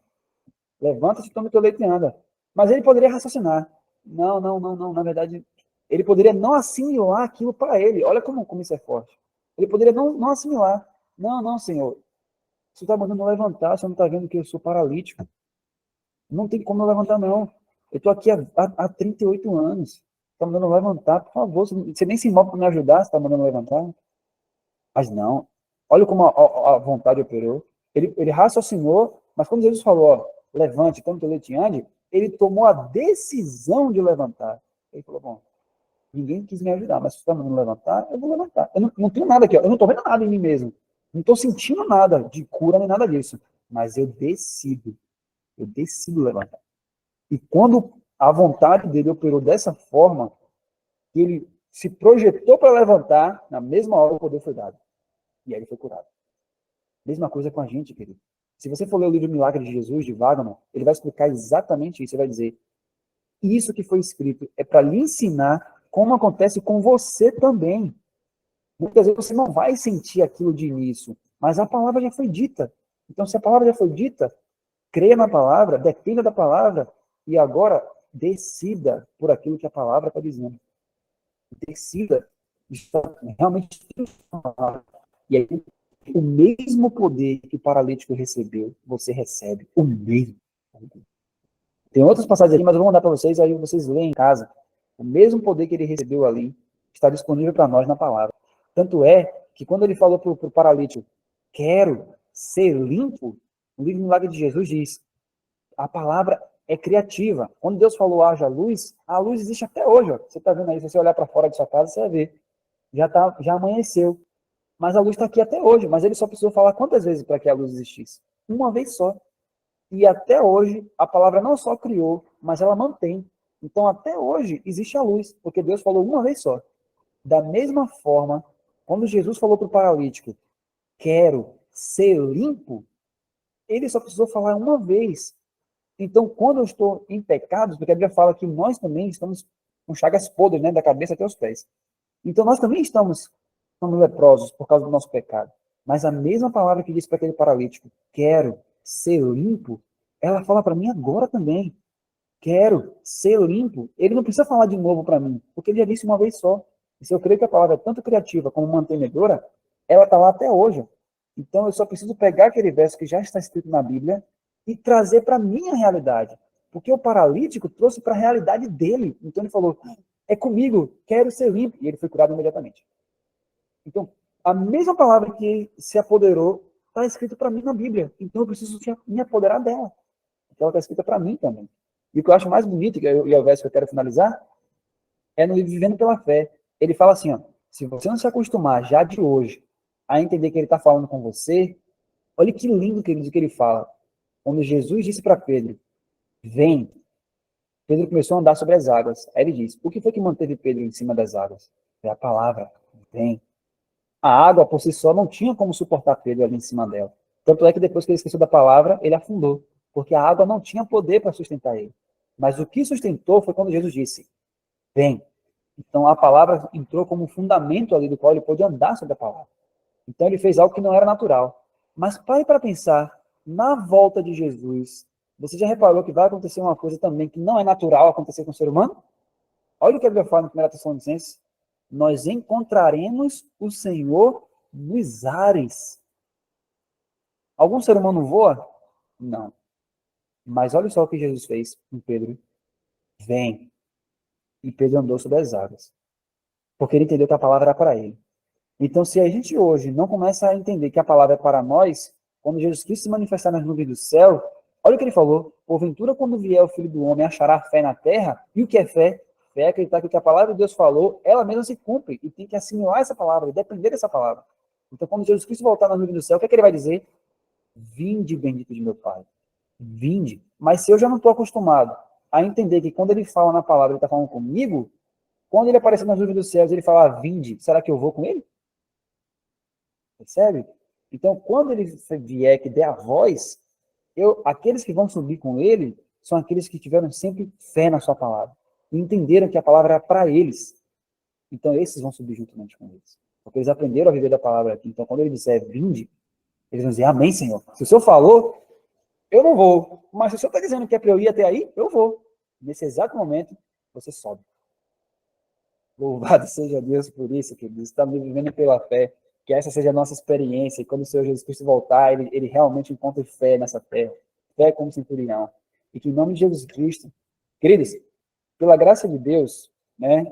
Levanta-te, toma teu leite e anda. Mas ele poderia raciocinar. Não. Na verdade, ele poderia não assimilar aquilo para ele. Olha como isso é forte. Ele poderia não assimilar. Não, Senhor. Você está mandando eu levantar, você não está vendo que eu sou paralítico. Não tem como eu levantar, não. Eu estou aqui há 38 anos. Está mandando eu levantar, por favor. Você nem se move para me ajudar, você está mandando eu levantar. Mas não. Olha como a vontade operou. Ele raciocinou, mas quando Jesus falou, ó, levante, tome teu leite e ande, ele tomou a decisão de levantar. Ele falou, bom, Ninguém quis me ajudar, mas se você está mandando levantar, eu vou levantar. Eu não tenho nada aqui, ó. Eu não estou vendo nada em mim mesmo. Não estou sentindo nada de cura nem nada disso. Mas eu decido levantar. E quando a vontade dele operou dessa forma, que ele se projetou para levantar, na mesma hora o poder foi dado. E aí ele foi curado. Mesma coisa com a gente, querido. Se você for ler o livro Milagre de Jesus, de Wagner, ele vai explicar exatamente isso. Ele vai dizer, isso que foi escrito é para lhe ensinar como acontece com você também. Muitas vezes você não vai sentir aquilo de início, mas a palavra já foi dita. Então, se a palavra já foi dita, creia na palavra, dependa da palavra, e agora decida por aquilo que a palavra está dizendo. Decida estar realmente. E aí, o mesmo poder que o paralítico recebeu, você recebe o mesmo. Tem outras passagens aqui, mas eu vou mandar para vocês, aí vocês leem em casa. O mesmo poder que ele recebeu ali está disponível para nós na palavra. Tanto é que quando ele falou para o paralítico, quero ser limpo, o livro Milagre de Jesus diz, a palavra é criativa. Quando Deus falou haja luz, a luz existe até hoje. Ó. Você está vendo aí, se você olhar para fora de sua casa, você vai ver. Já amanheceu. Mas a luz está aqui até hoje. Mas ele só precisou falar quantas vezes para que a luz existisse? Uma vez só. E até hoje, a palavra não só criou, mas ela mantém. Então, até hoje, existe a luz, porque Deus falou uma vez só. Da mesma forma, quando Jesus falou para o paralítico, quero ser limpo, ele só precisou falar uma vez. Então, quando eu estou em pecados, porque a Bíblia fala que nós também estamos com chagas podres, né, da cabeça até os pés. Então, nós também estamos leprosos por causa do nosso pecado. Mas a mesma palavra que disse para aquele paralítico, quero ser limpo, ela fala para mim agora também. Quero ser limpo. Ele não precisa falar de novo para mim, porque ele já disse uma vez só. E se eu creio que a palavra é tanto criativa como mantenedora, ela está lá até hoje. Então eu só preciso pegar aquele verso que já está escrito na Bíblia e trazer para a minha realidade. Porque o paralítico trouxe para a realidade dele. Então ele falou, é comigo, quero ser limpo. E ele foi curado imediatamente. Então, a mesma palavra que se apoderou está escrita para mim na Bíblia. Então eu preciso me apoderar dela. Então ela está escrita para mim também. E o que eu acho mais bonito, e é o verso que eu quero finalizar, é no livro Vivendo pela Fé. Ele fala assim, ó, se você não se acostumar já de hoje a entender que ele está falando com você, olha que lindo, querido, o que ele fala. Quando Jesus disse para Pedro, vem, Pedro começou a andar sobre as águas. Aí ele diz, o que foi que manteve Pedro em cima das águas? É a palavra, vem. A água, por si só, não tinha como suportar Pedro ali em cima dela. Tanto é que depois que ele esqueceu da palavra, ele afundou, porque a água não tinha poder para sustentar ele. Mas o que sustentou foi quando Jesus disse, vem. Então a palavra entrou como um fundamento ali do qual ele pôde andar sobre a palavra. Então ele fez algo que não era natural. Mas pare para pensar, na volta de Jesus, você já reparou que vai acontecer uma coisa também que não é natural acontecer com o ser humano? Olha o que a Bíblia fala no 1 Tessalonicenses. Nós encontraremos o Senhor nos ares. Algum ser humano voa? Não. Mas olha só o que Jesus fez com Pedro. Vem. E Pedro andou sobre as águas. Porque ele entendeu que a palavra era para ele. Então, se a gente hoje não começa a entender que a palavra é para nós, quando Jesus Cristo se manifestar nas nuvens do céu, olha o que ele falou. Porventura, quando vier o Filho do Homem, achará fé na terra. E o que é fé? Fé é acreditar que o que a palavra de Deus falou, ela mesma se cumpre. E tem que assimilar essa palavra, e depender dessa palavra. Então, quando Jesus Cristo voltar nas nuvens do céu, o que é que ele vai dizer? Vinde, bendito de meu Pai. Vinde. Mas se eu já não estou acostumado a entender que quando ele fala na palavra, ele está falando comigo, quando ele aparecer nas nuvens dos céus, ele falar, vinde, será que eu vou com ele? Percebe? Então, quando ele vier, que der a voz, aqueles que vão subir com ele são aqueles que tiveram sempre fé na sua palavra. E entenderam que a palavra era para eles. Então, esses vão subir juntamente com eles. Porque eles aprenderam a viver da palavra aqui. Então, quando ele disser vinde, eles vão dizer, amém, Senhor. Se o Senhor falou, eu não vou. Mas se o Senhor está dizendo que é para eu ir até aí, eu vou. Nesse exato momento, você sobe. Louvado seja Deus por isso, queridos. Estamos vivendo pela fé. Que essa seja a nossa experiência. E quando o Senhor Jesus Cristo voltar, ele realmente encontre fé nessa terra. Fé como centurião. E que em nome de Jesus Cristo, queridos, pela graça de Deus, né,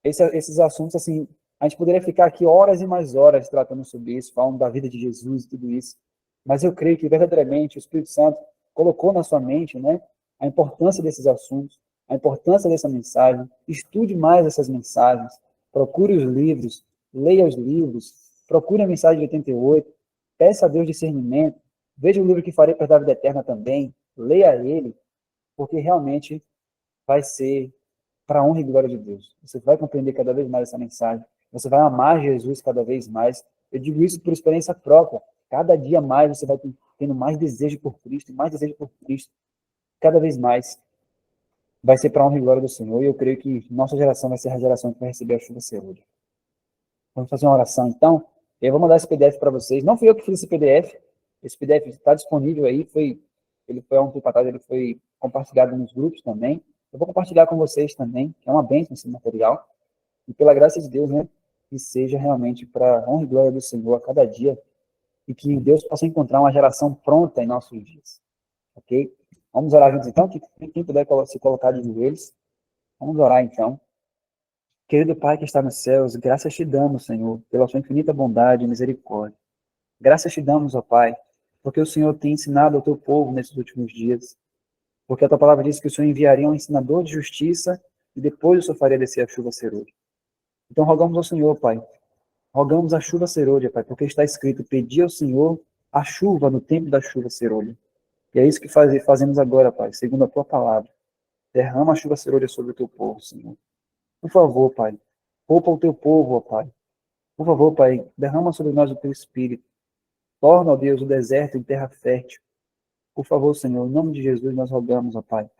esses assuntos, assim, a gente poderia ficar aqui horas e mais horas tratando sobre isso, falando da vida de Jesus e tudo isso. Mas eu creio que verdadeiramente o Espírito Santo colocou na sua mente, né, a importância desses assuntos, a importância dessa mensagem, estude mais essas mensagens, procure os livros, leia os livros, procure a mensagem de 88, peça a Deus discernimento, veja o livro que farei para a vida eterna também, leia ele, porque realmente vai ser para a honra e glória de Deus. Você vai compreender cada vez mais essa mensagem, você vai amar Jesus cada vez mais. Eu digo isso por experiência própria. Cada dia mais você vai tendo mais desejo por Cristo, mais desejo por Cristo. Cada vez mais vai ser para a honra e glória do Senhor. E eu creio que nossa geração vai ser a geração que vai receber a chuva serôdia. Vamos fazer uma oração, então. Eu vou mandar esse PDF para vocês. Não fui eu que fiz esse PDF. Esse PDF está disponível aí. Ele foi há um tempo atrás, ele foi compartilhado nos grupos também. Eu vou compartilhar com vocês também, que é uma bênção esse material. E pela graça de Deus, né, que seja realmente para a honra e glória do Senhor a cada dia. E que Deus possa encontrar uma geração pronta em nossos dias. Ok? Vamos orar juntos, então. Quem puder se colocar de joelhos. Vamos orar, então. Querido Pai que está nos céus, graças te damos, Senhor, pela sua infinita bondade e misericórdia. Graças te damos, ó Pai, porque o Senhor tem ensinado ao teu povo nesses últimos dias. Porque a tua palavra diz que o Senhor enviaria um ensinador de justiça e depois o Senhor faria descer a chuva serôdia. Então rogamos ao Senhor, Pai, rogamos a chuva serôdia, Pai, porque está escrito, pedi ao Senhor a chuva no tempo da chuva serôdia. E é isso que fazemos agora, Pai, segundo a tua palavra. Derrama a chuva serôdia sobre o teu povo, Senhor. Por favor, Pai, poupa o teu povo, ó Pai. Por favor, Pai, derrama sobre nós o teu Espírito. Torna, ó Deus, o deserto em terra fértil. Por favor, Senhor, em nome de Jesus nós rogamos, ó Pai.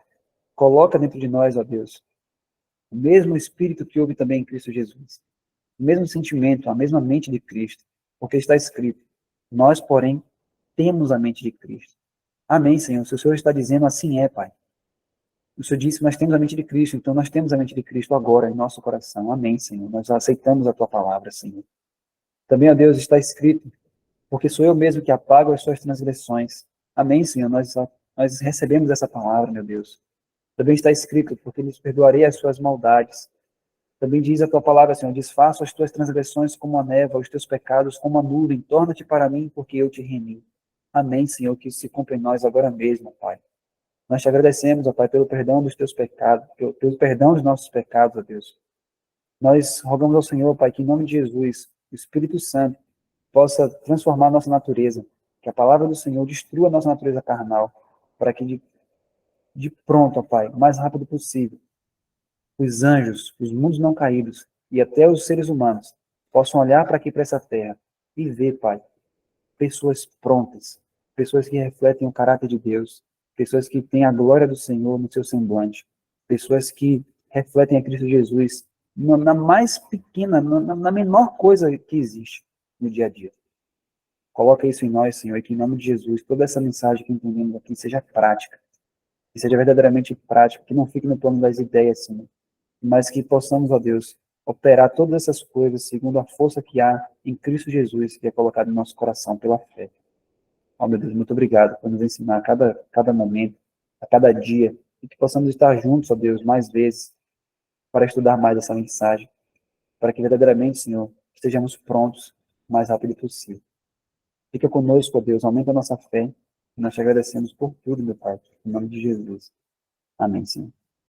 Coloca dentro de nós, ó Deus, o mesmo Espírito que houve também em Cristo Jesus. O mesmo sentimento, a mesma mente de Cristo. Porque está escrito, nós, porém, temos a mente de Cristo. Amém, Senhor. Se o Senhor está dizendo, assim é, Pai. O Senhor disse que nós temos a mente de Cristo, então nós temos a mente de Cristo agora em nosso coração. Amém, Senhor. Nós aceitamos a tua palavra, Senhor. Também, ó Deus, está escrito, porque sou eu mesmo que apago as suas transgressões. Amém, Senhor. Nós recebemos essa palavra, meu Deus. Também está escrito, porque lhes perdoarei as suas maldades. Também diz a tua palavra, Senhor, desfaço as tuas transgressões como a névoa, os teus pecados como a nuvem. Torna-te para mim, porque eu te remi. Amém, Senhor, que isso se cumpra em nós agora mesmo, Pai. Nós te agradecemos, ó Pai, pelo perdão dos teus pecados, pelo perdão dos nossos pecados, ó Deus. Nós rogamos ao Senhor, Pai, que em nome de Jesus, o Espírito Santo possa transformar a nossa natureza, que a palavra do Senhor destrua a nossa natureza carnal, para que de pronto, ó Pai, o mais rápido possível, os anjos, os mundos não caídos e até os seres humanos possam olhar para aqui, para essa terra e ver, Pai, pessoas prontas, pessoas que refletem o caráter de Deus, pessoas que têm a glória do Senhor no seu semblante, pessoas que refletem a Cristo Jesus na mais pequena, na menor coisa que existe no dia a dia. Coloca isso em nós, Senhor, e que em nome de Jesus, toda essa mensagem que entendemos aqui seja prática, que seja verdadeiramente prática, que não fique no plano das ideias, Senhor, mas que possamos, ó Deus, operar todas essas coisas segundo a força que há em Cristo Jesus, que é colocado em nosso coração pela fé. Ó meu Deus, muito obrigado por nos ensinar a cada momento, a cada dia, e que possamos estar juntos, ó Deus, mais vezes, para estudar mais essa mensagem, para que verdadeiramente, Senhor, estejamos prontos o mais rápido possível. Fica conosco, ó Deus, aumenta a nossa fé, e nós te agradecemos por tudo, meu Pai, em nome de Jesus. Amém, Senhor.